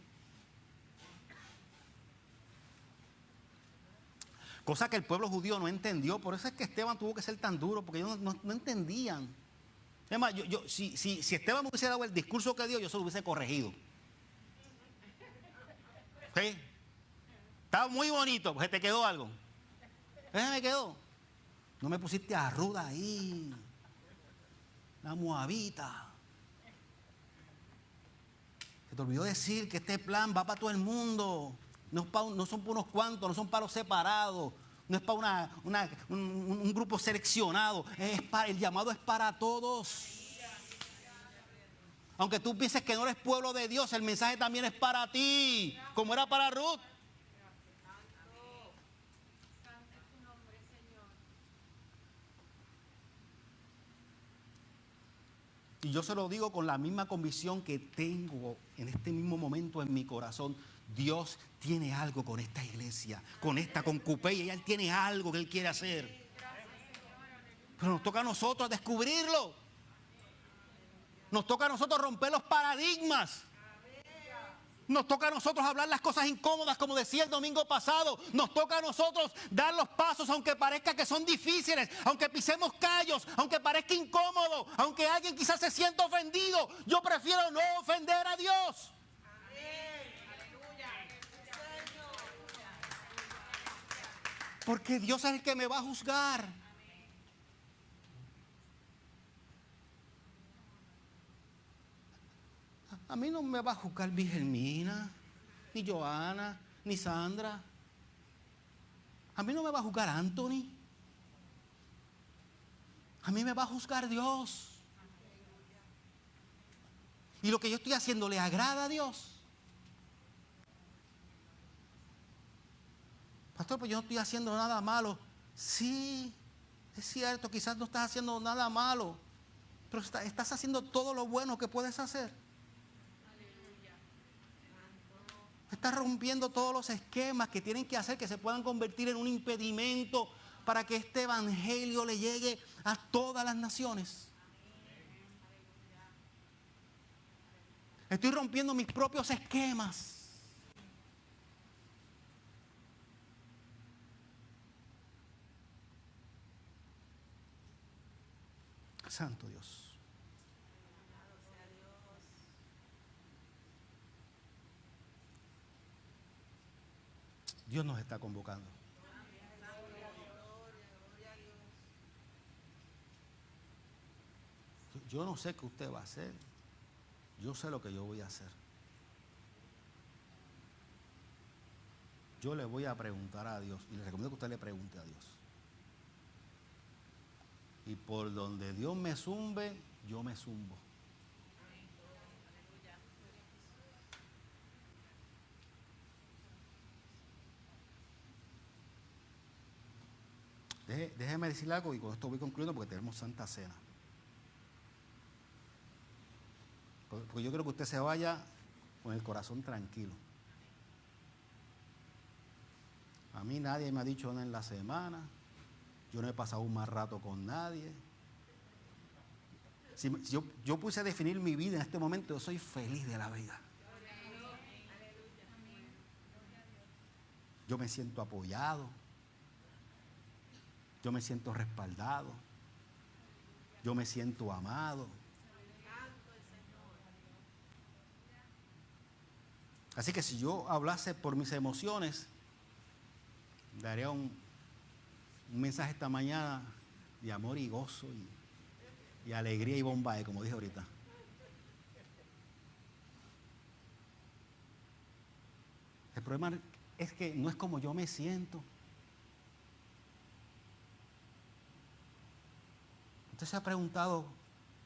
Cosa que el pueblo judío no entendió. Por eso es que Esteban tuvo que ser tan duro, porque ellos no entendían. Es más, si Esteban me hubiese dado el discurso que dio, yo se lo hubiese corregido. Sí. Estaba muy bonito, pues te quedó algo. Ese me quedó. No me pusiste a Ruda ahí. La moabita. Se te olvidó decir que este plan va para todo el mundo. No son para unos cuantos, no son para los separados. No es para un grupo seleccionado. El llamado es para todos. Aunque tú pienses que no eres pueblo de Dios, el mensaje también es para ti, como era para Ruth. Y yo se lo digo con la misma convicción que tengo en este mismo momento en mi corazón. Dios tiene algo con esta iglesia, con Cupey. Él tiene algo que Él quiere hacer. Pero nos toca a nosotros descubrirlo. Nos toca a nosotros romper los paradigmas. Nos toca a nosotros hablar las cosas incómodas, como decía el domingo pasado. Nos toca a nosotros dar los pasos, aunque parezca que son difíciles, aunque pisemos callos, aunque parezca incómodo, aunque alguien quizás se sienta ofendido. Yo prefiero no ofender a Dios. Porque Dios es el que me va a juzgar. A mí no me va a juzgar Vilhelmina, ni Joana, ni Sandra. A mí no me va a juzgar Anthony. A mí me va a juzgar Dios. Y lo que yo estoy haciendo le agrada a Dios. Pastor, pues yo no estoy haciendo nada malo. Sí, es cierto, quizás no estás haciendo nada malo, pero estás haciendo todo lo bueno que puedes hacer. Estás rompiendo todos los esquemas que tienen que hacer que se puedan convertir en un impedimento para que este evangelio le llegue a todas las naciones. Estoy rompiendo mis propios esquemas. Santo Dios. Dios nos está convocando. Yo no sé qué usted va a hacer. Yo sé lo que yo voy a hacer. Yo le voy a preguntar a Dios. Y le recomiendo que usted le pregunte a Dios. Y por donde Dios me zumbe, yo me zumbo. Déjeme decirle algo y con esto voy concluyendo porque tenemos Santa Cena. Porque yo creo que usted se vaya con el corazón tranquilo. A mí nadie me ha dicho nada en la semana. Yo no he pasado un mal rato con nadie. Si yo puse a definir mi vida en este momento, yo soy feliz de la vida. Yo me siento apoyado. Yo me siento respaldado. Yo me siento amado. Así que si yo hablase por mis emociones, daría un mensaje esta mañana de amor y gozo y alegría y bombae, como dije ahorita. El problema es que no es como yo me siento. ¿Usted se ha preguntado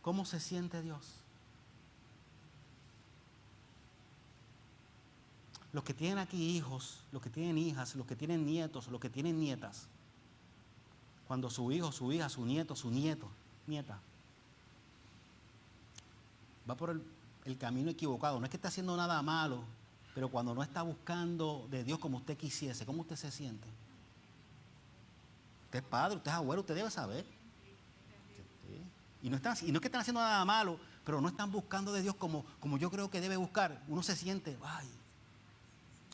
cómo se siente Dios? Los que tienen aquí hijos, los que tienen hijas, los que tienen nietos, los que tienen nietas, cuando su hijo, su hija, su nieto, nieta, va por el camino equivocado, no es que esté haciendo nada malo, pero cuando no está buscando de Dios como usted quisiese, ¿cómo usted se siente? Usted es padre, usted es abuelo, usted debe saber. Y no es que están haciendo nada malo, pero no están buscando de Dios como yo creo que debe buscar. Uno se siente, ay,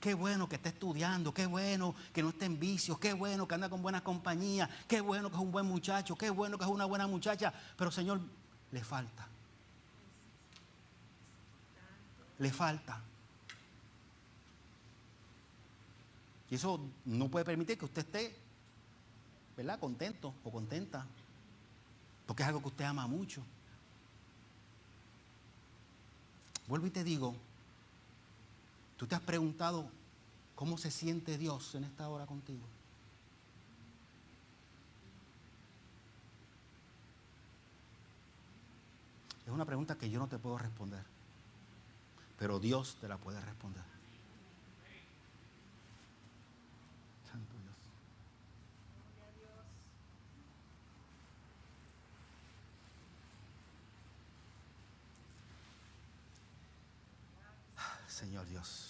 qué bueno que está estudiando, qué bueno que no está en vicios, qué bueno que anda con buena compañía, qué bueno que es un buen muchacho, qué bueno que es una buena muchacha. Pero Señor, le falta. Le falta. Y eso no puede permitir que usted esté, ¿verdad?, contento o contenta, porque es algo que usted ama mucho. Vuelvo y te digo, ¿tú te has preguntado cómo se siente Dios en esta hora contigo? Es una pregunta que yo no te puedo responder, pero Dios te la puede responder. Santo Dios. Señor Dios.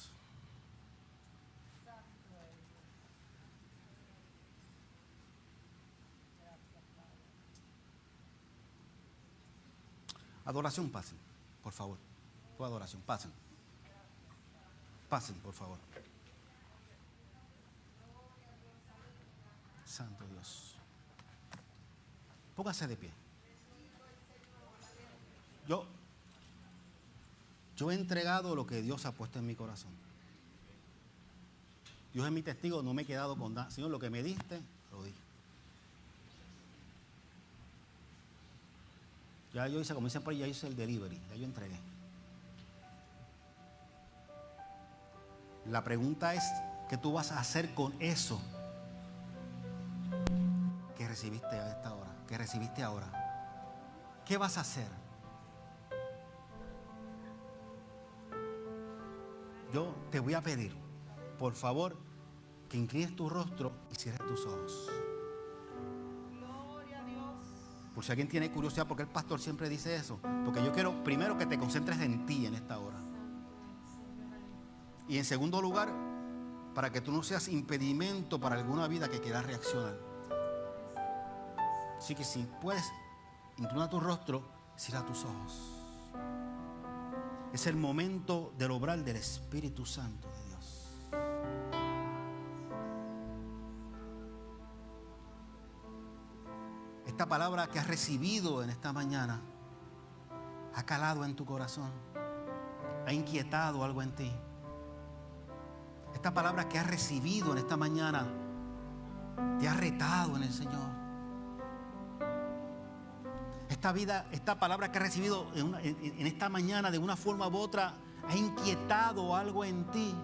Adoración, pasen, por favor. Tu adoración, pasen. Pasen, por favor. Santo Dios. Póngase de pie. Yo he entregado lo que Dios ha puesto en mi corazón. Dios es mi testigo, no me he quedado con nada. Señor, lo que me diste, lo di. Ya yo hice, como dicen por ahí, ya hice el delivery, ya yo entregué. La pregunta es, ¿qué tú vas a hacer con eso que recibiste a esta hora, que recibiste ahora? ¿Qué vas a hacer? Yo te voy a pedir, por favor, que inclines tu rostro y cierres tus ojos. Gloria a Dios. Por si alguien tiene curiosidad, porque el pastor siempre dice eso. Porque yo quiero primero que te concentres en ti en esta hora. Y en segundo lugar, para que tú no seas impedimento para alguna vida que quiera reaccionar. Así que si puedes, inclina tu rostro, cierra tus ojos. Es el momento del obrar del Espíritu Santo de Dios. Esta palabra que has recibido en esta mañana ha calado en tu corazón, ha inquietado algo en ti. Esta palabra que has recibido en esta mañana te ha retado en el Señor. Esta palabra que has recibido en esta mañana de una forma u otra ha inquietado algo en ti.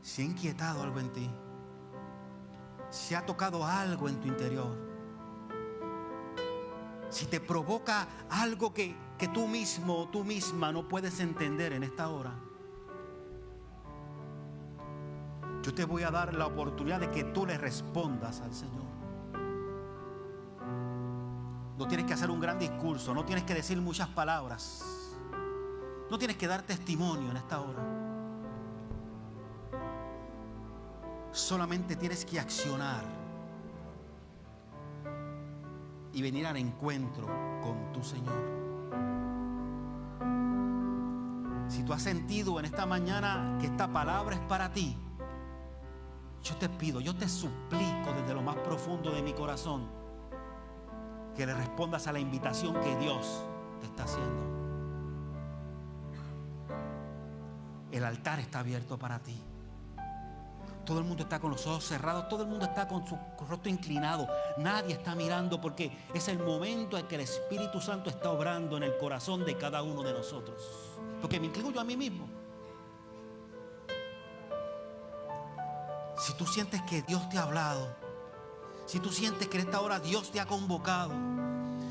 Si ha inquietado algo en ti, si ha tocado algo en tu interior, si te provoca algo que tú mismo o tú misma no puedes entender en esta hora, yo te voy a dar la oportunidad de que tú le respondas al Señor. No tienes que hacer un gran discurso, no tienes que decir muchas palabras, no tienes que dar testimonio en esta hora. Solamente tienes que accionar y venir al encuentro con tu Señor. Si tú has sentido en esta mañana que esta palabra es para ti, yo te pido, yo te suplico desde lo más profundo de mi corazón que le respondas a la invitación que Dios te está haciendo. El altar está abierto para ti. Todo el mundo está con los ojos cerrados, todo el mundo está con su rostro inclinado. Nadie está mirando porque es el momento en que el Espíritu Santo está obrando en el corazón de cada uno de nosotros. Porque me incluyo a mí mismo. Si tú sientes que Dios te ha hablado, si tú sientes que en esta hora Dios te ha convocado,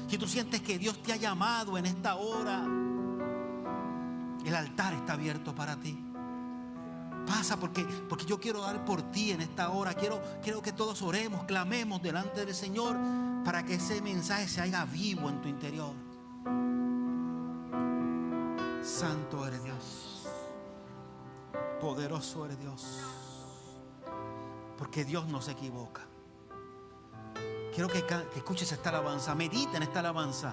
si tú sientes que Dios te ha llamado en esta hora, el altar está abierto para ti. Pasa porque yo quiero dar por ti en esta hora. Quiero que todos oremos, clamemos delante del Señor para que ese mensaje se haga vivo en tu interior. Santo eres Dios, poderoso eres Dios, porque Dios no se equivoca. Quiero que escuches esta alabanza, medita en esta alabanza,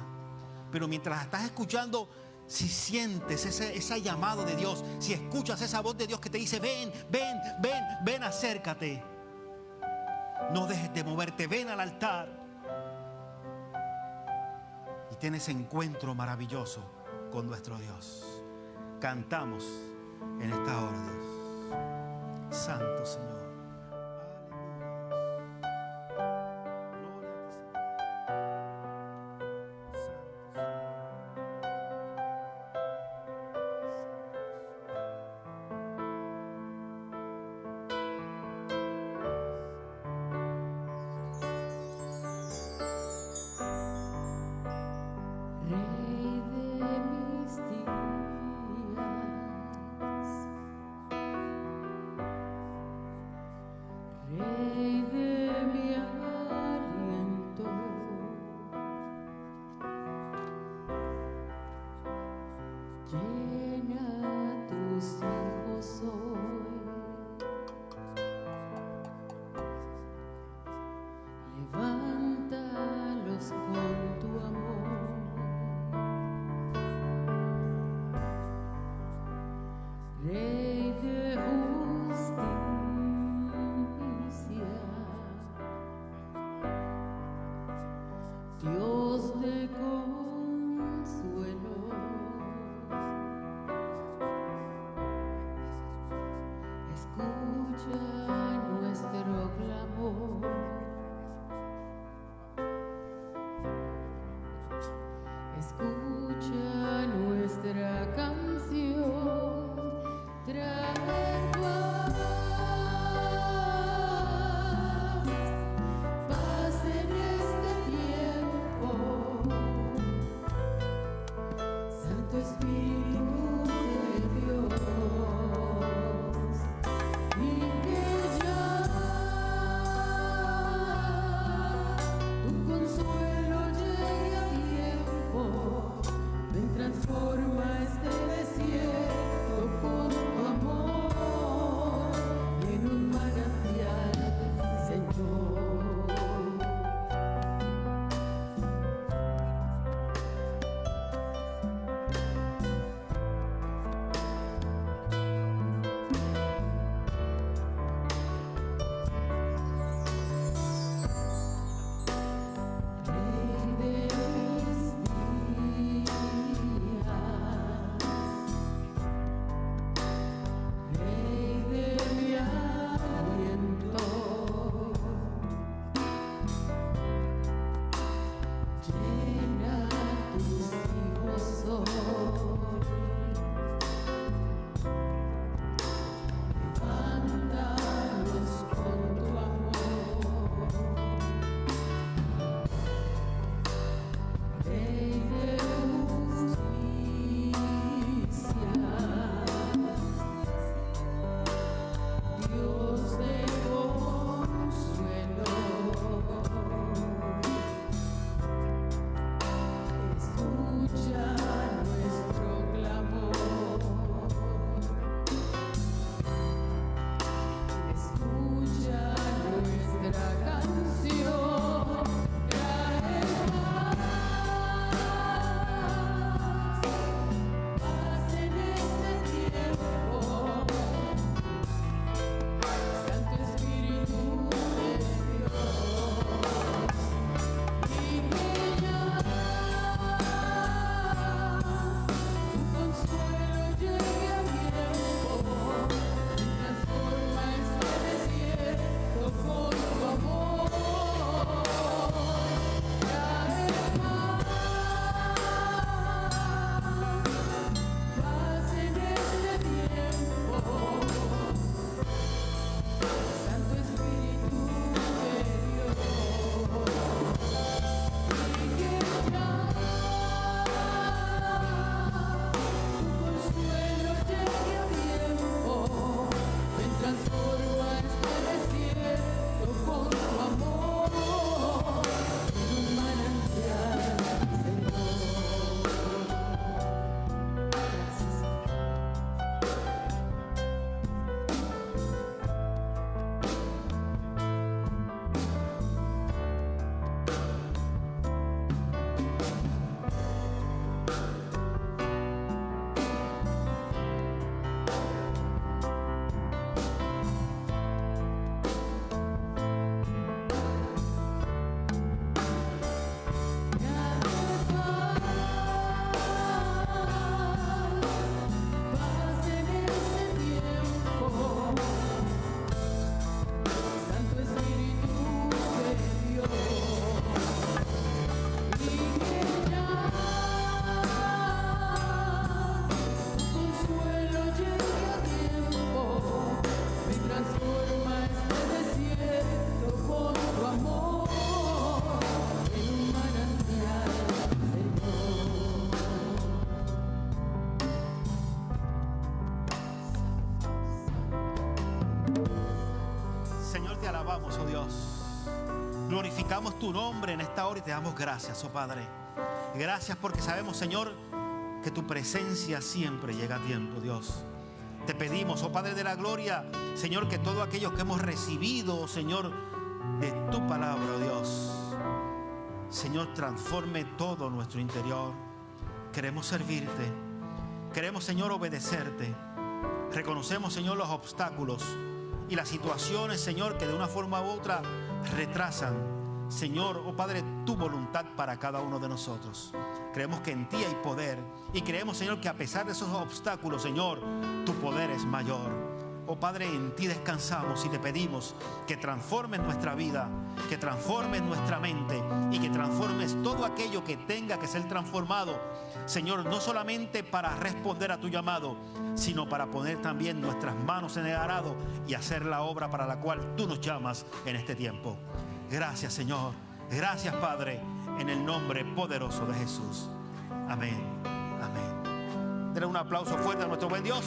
pero mientras estás escuchando, si sientes ese llamado de Dios, si escuchas esa voz de Dios que te dice ven, ven, ven, ven, acércate, no dejes de moverte, ven al altar. tiene ese encuentro maravilloso con nuestro Dios. Cantamos en esta hora, Dios. Santo Señor. Consuelo llegue a tiempo. alabamos, oh Dios. Glorificamos tu nombre en esta hora y te damos gracias, oh Padre. Gracias porque sabemos, Señor, que tu presencia siempre llega a tiempo, Dios. Te pedimos, oh Padre de la gloria, Señor, que todos aquellos que hemos recibido, Señor, de tu palabra, oh Dios, Señor, transforme todo nuestro interior. Queremos servirte. Queremos, Señor, obedecerte. Reconocemos, Señor, los obstáculos y las situaciones, Señor, que de una forma u otra retrasan, Señor, oh Padre, tu voluntad para cada uno de nosotros. Creemos que en ti hay poder y creemos, Señor, que a pesar de esos obstáculos, Señor, tu poder es mayor. Oh Padre, en ti descansamos y te pedimos que transformes nuestra vida, que transformes nuestra mente y que transformes todo aquello que tenga que ser transformado, Señor, no solamente para responder a tu llamado, sino para poner también nuestras manos en el arado y hacer la obra para la cual tú nos llamas en este tiempo. Gracias, Señor. Gracias, Padre, en el nombre poderoso de Jesús. Amén. Amén. Denle un aplauso fuerte a nuestro buen Dios.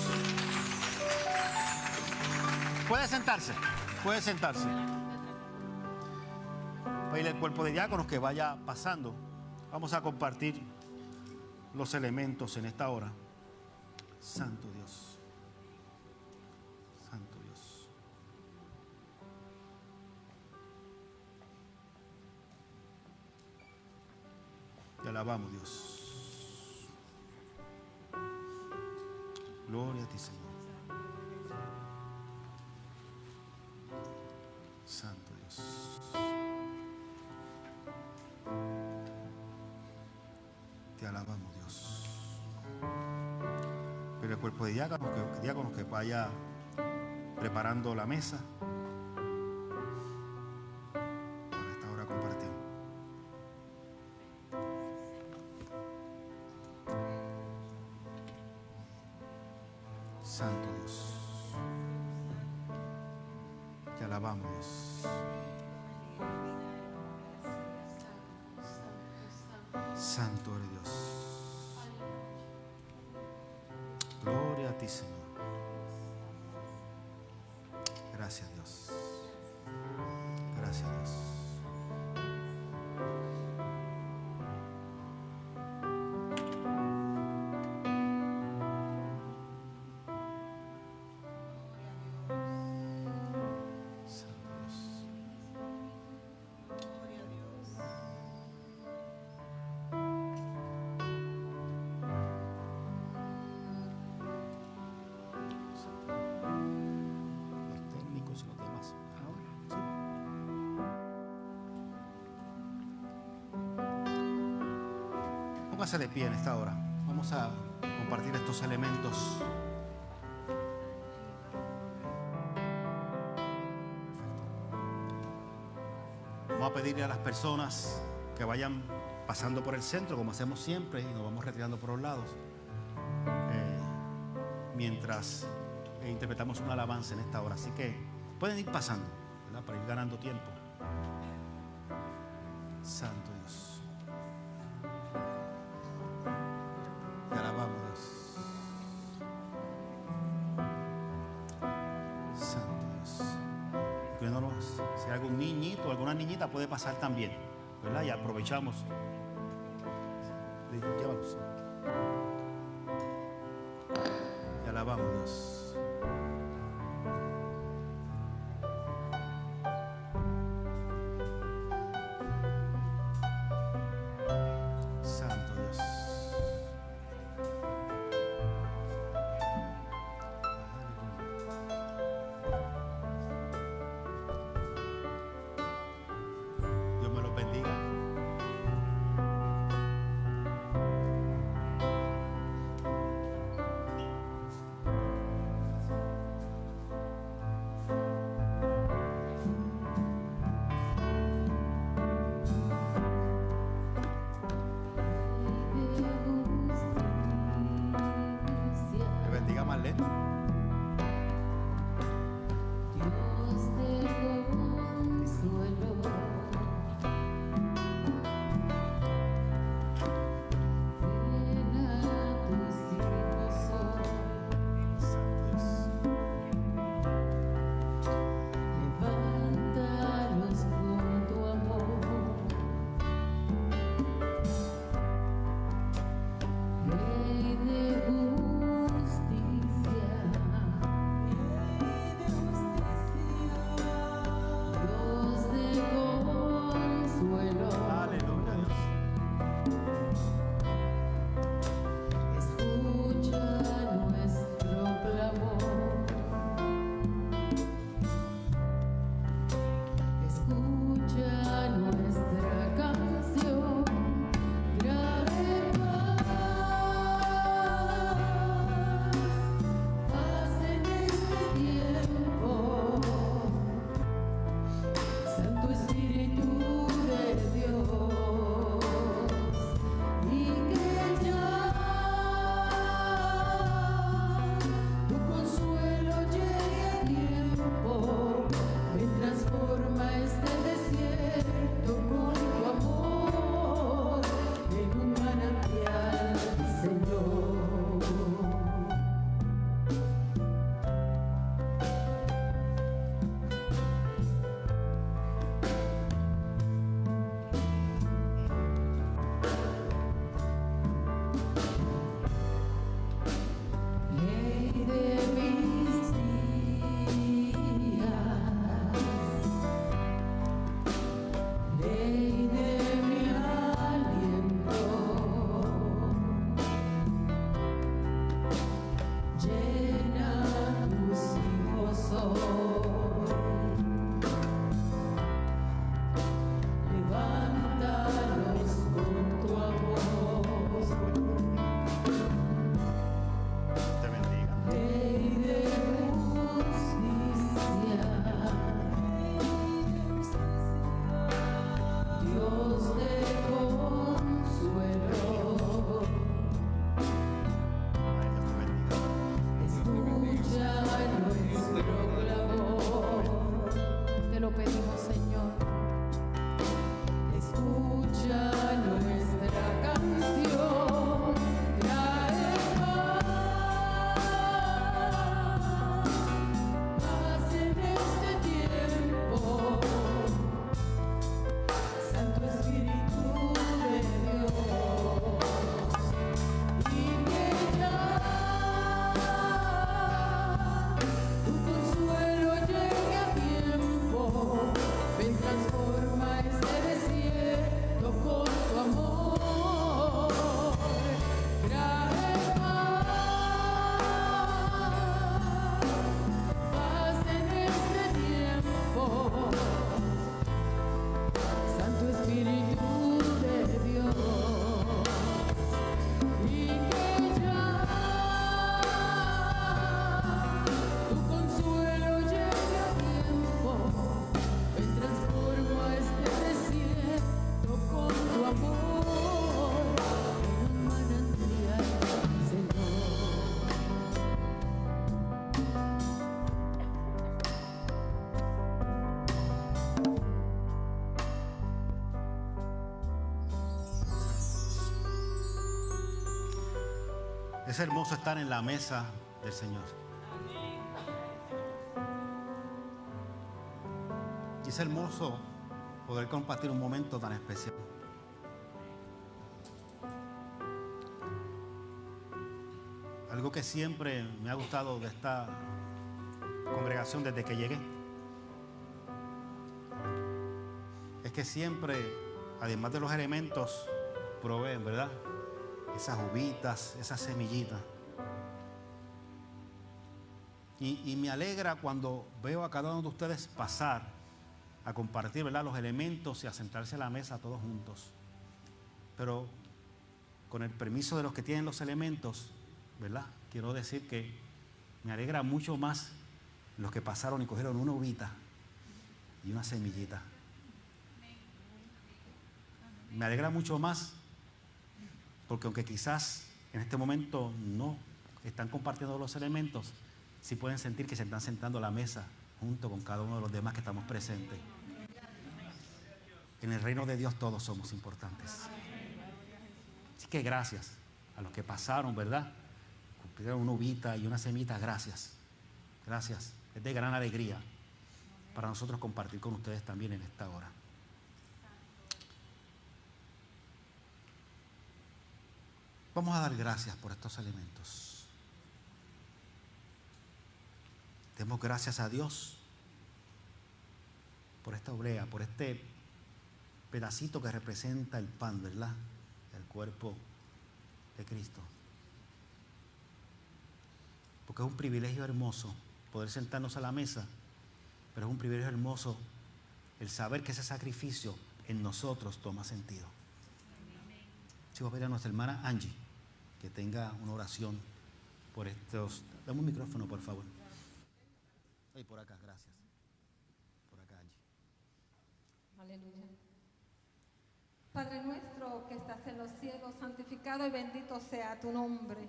Puede sentarse, puede sentarse. Pedirle al cuerpo de diáconos que vaya pasando. Vamos a compartir los elementos en esta hora. Santo Dios. Santo Dios. Te alabamos, Dios. Gloria a ti, Señor. Santo Dios. Te alabamos, Dios. Pero el cuerpo de diáconos que vaya preparando la mesa para esta hora compartir. Santo Dios. Te alabamos, Dios. Santo eres Dios. Gloria a ti, Señor. Gracias, Dios. Gracias, Dios. Póngase de pie en esta hora. Vamos a compartir estos elementos. Vamos a pedirle a las personas que vayan pasando por el centro, como hacemos siempre, y nos vamos retirando por los lados, mientras interpretamos una alabanza en esta hora. Así que pueden ir pasando, ¿verdad?, para ir ganando tiempo. Santo Dios. Te alabamos, Dios. Santo Dios. Si hay algún niñito o alguna niñita puede pasar también, ¿verdad? Y aprovechamos. Llévalos. Te alabamos, Dios. Es hermoso estar en la mesa del Señor. Y es hermoso poder compartir un momento tan especial. Algo que siempre me ha gustado de esta congregación desde que llegué es que siempre, además de los elementos, proveen, ¿verdad? Esas uvitas, esas semillitas. Y me alegra cuando veo a cada uno de ustedes pasar a compartir, ¿verdad?, los elementos y a sentarse a la mesa todos juntos. Pero con el permiso de los que tienen los elementos, ¿verdad?, quiero decir que me alegra mucho más los que pasaron y cogieron una uvita y una semillita. Me alegra mucho más porque aunque quizás en este momento no están compartiendo los elementos, sí pueden sentir que se están sentando a la mesa junto con cada uno de los demás que estamos presentes. En el reino de Dios todos somos importantes. Así que gracias a los que pasaron, ¿verdad? Cumplieron una uvita y una semita, gracias. Gracias. Es de gran alegría para nosotros compartir con ustedes también en esta hora. Vamos a dar gracias por estos alimentos. Demos gracias a Dios por esta oblea, por este pedacito que representa el pan, ¿verdad? El cuerpo de Cristo. Porque es un privilegio hermoso poder sentarnos a la mesa, pero es un privilegio hermoso el saber que ese sacrificio en nosotros toma sentido. Si voy a pedir a nuestra hermana Angie que tenga una oración por estos. Dame un micrófono, por favor. Ahí por acá, gracias. Por acá, Angie. Aleluya. Padre nuestro que estás en los cielos, santificado y bendito sea tu nombre.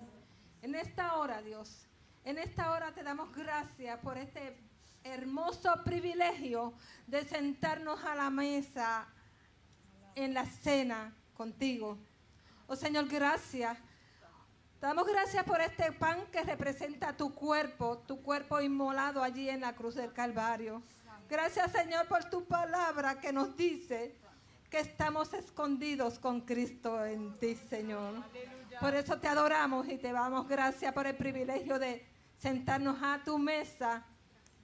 En esta hora, Dios, en esta hora te damos gracias por este hermoso privilegio de sentarnos a la mesa en la cena contigo. Oh Señor, gracias. Te damos gracias por este pan que representa tu cuerpo inmolado allí en la cruz del Calvario. Gracias, Señor, por tu palabra que nos dice que estamos escondidos con Cristo en ti, Señor. Por eso te adoramos y te damos gracias por el privilegio de sentarnos a tu mesa.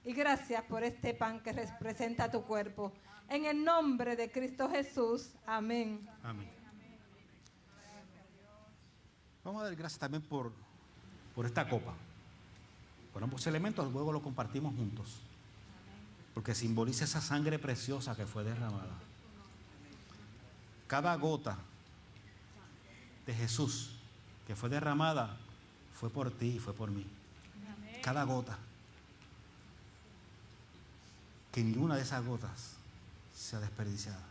Y gracias por este pan que representa tu cuerpo. En el nombre de Cristo Jesús. Amén. Amén. Vamos a dar gracias también por esta copa. Por ambos elementos, luego lo compartimos juntos. Porque simboliza esa sangre preciosa que fue derramada. Cada gota de Jesús que fue derramada fue por ti y fue por mí. Cada gota. Que ninguna de esas gotas sea desperdiciada.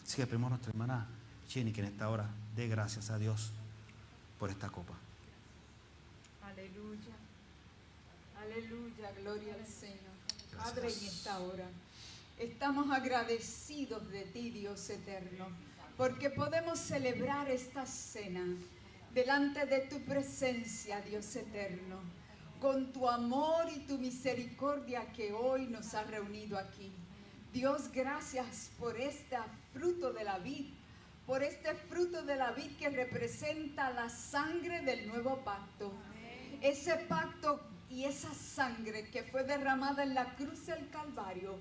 Así que pedimos a nuestra hermana Jenny que en esta hora dé gracias a Dios por esta copa. Aleluya. Aleluya, gloria al Señor. Gracias. Padre, en esta hora estamos agradecidos de ti, Dios eterno, porque podemos celebrar esta cena delante de tu presencia, Dios eterno, con tu amor y tu misericordia que hoy nos ha reunido aquí. Dios, gracias por este fruto de la vid, por este fruto de la vid que representa la sangre del nuevo pacto. Ese pacto y esa sangre que fue derramada en la cruz del Calvario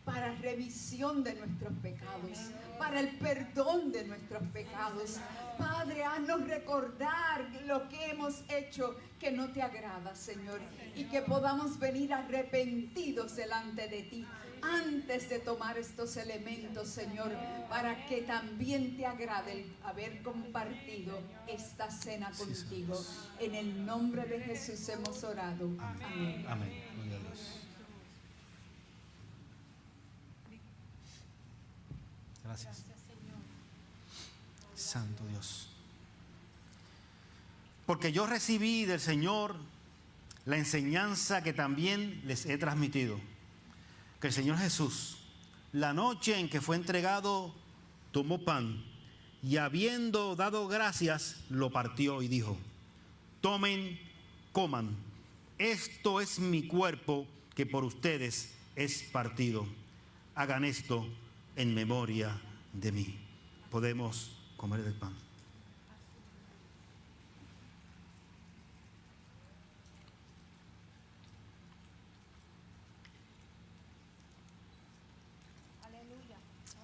para remisión de nuestros pecados, para el perdón de nuestros pecados. Padre, haznos recordar lo que hemos hecho que no te agrada, Señor, y que podamos venir arrepentidos delante de ti antes de tomar estos elementos, Señor, para que también te agrade el haber compartido esta cena contigo. En el nombre de Jesús hemos orado. Amén. Amén. Gloria a Dios. Gracias. Santo Dios. Porque yo recibí del Señor la enseñanza que también les he transmitido. Que el Señor Jesús, la noche en que fue entregado, tomó pan y habiendo dado gracias, lo partió y dijo: tomen, coman. Esto es mi cuerpo que por ustedes es partido. Hagan esto en memoria de mí. Podemos comer del pan.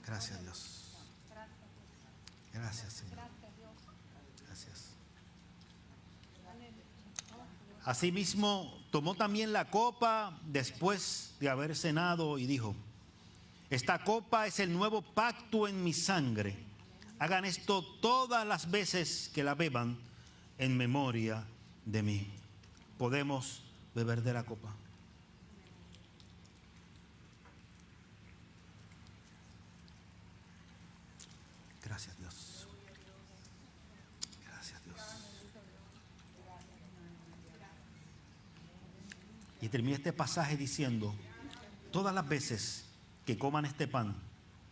Gracias, Dios. Gracias, Señor. Gracias. Asimismo, tomó también la copa después de haber cenado y dijo: esta copa es el nuevo pacto en mi sangre. Hagan esto todas las veces que la beban en memoria de mí. Podemos beber de la copa. Gracias, Dios. Gracias, Dios. Y termina este pasaje diciendo: todas las veces que coman este pan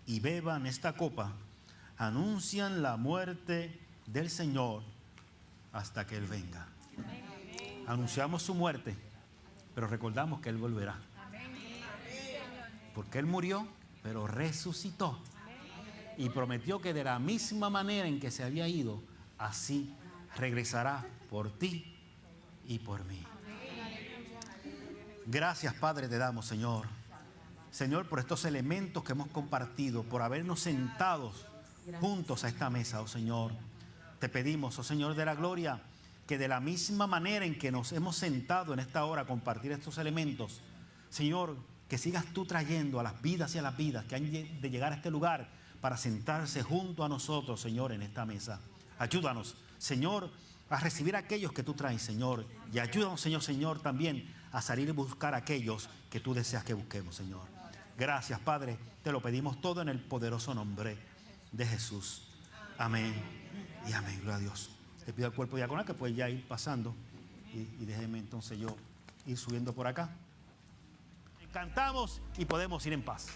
y beban esta copa, anuncian la muerte del Señor hasta que Él venga. Anunciamos su muerte, pero recordamos que Él volverá. Porque Él murió, pero resucitó. Y prometió que de la misma manera en que se había ido, así regresará por ti y por mí. Gracias, Padre, te damos, Señor. Señor, por estos elementos que hemos compartido, por habernos sentados juntos a esta mesa, oh Señor. Te pedimos, oh Señor de la gloria, que de la misma manera en que nos hemos sentado en esta hora a compartir estos elementos, Señor, que sigas tú trayendo a las vidas y a las vidas que han de llegar a este lugar para sentarse junto a nosotros, Señor, en esta mesa. Ayúdanos, Señor, a recibir a aquellos que tú traes, Señor. Y ayúdanos, Señor, también a salir y buscar a aquellos que tú deseas que busquemos, Señor. Gracias, Padre. Te lo pedimos todo en el poderoso nombre de Jesús. Amén y amén. Gloria a Diaconal. Le pido al cuerpo diaconal que puede ya ir pasando. Y déjeme entonces yo ir subiendo por acá. Cantamos y podemos ir en paz.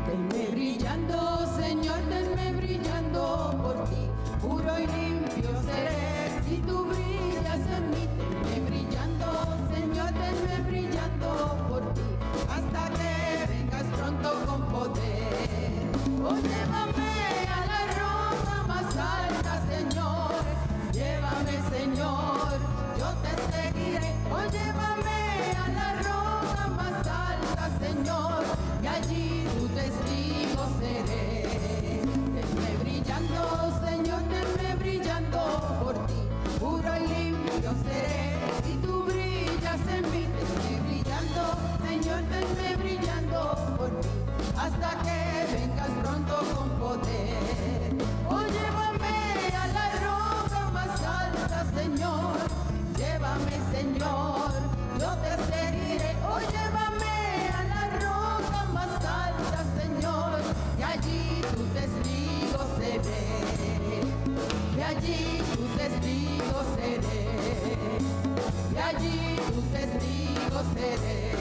Tenme brillando, Señor, tenme brillando por ti. Puro y limpio seré si tú brillas en mí. Tenme brillando, Señor, tenme brillando por ti. Hasta que vengas pronto con poder. Oh, llévame a la roca más alta, Señor. Llévame, Señor, yo te seguiré. Oh, llévame a la roca más alta, Señor, y allí tu testigo seré. Tenme brillando, Señor, tenme brillando por ti. Puro y limpio seré si tú brillas en mí. Tenme brillando, Señor, tenme brillando por ti. Hasta que vengas pronto con poder. Oh, llévame a la roca más alta, Señor. Llévame, Señor, yo te seguiré. Oh, llévame a la roca más alta, Señor, y allí tu testigo seré. Y allí tu testigo seré. Y allí tu testigo seré.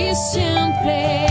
y siempre.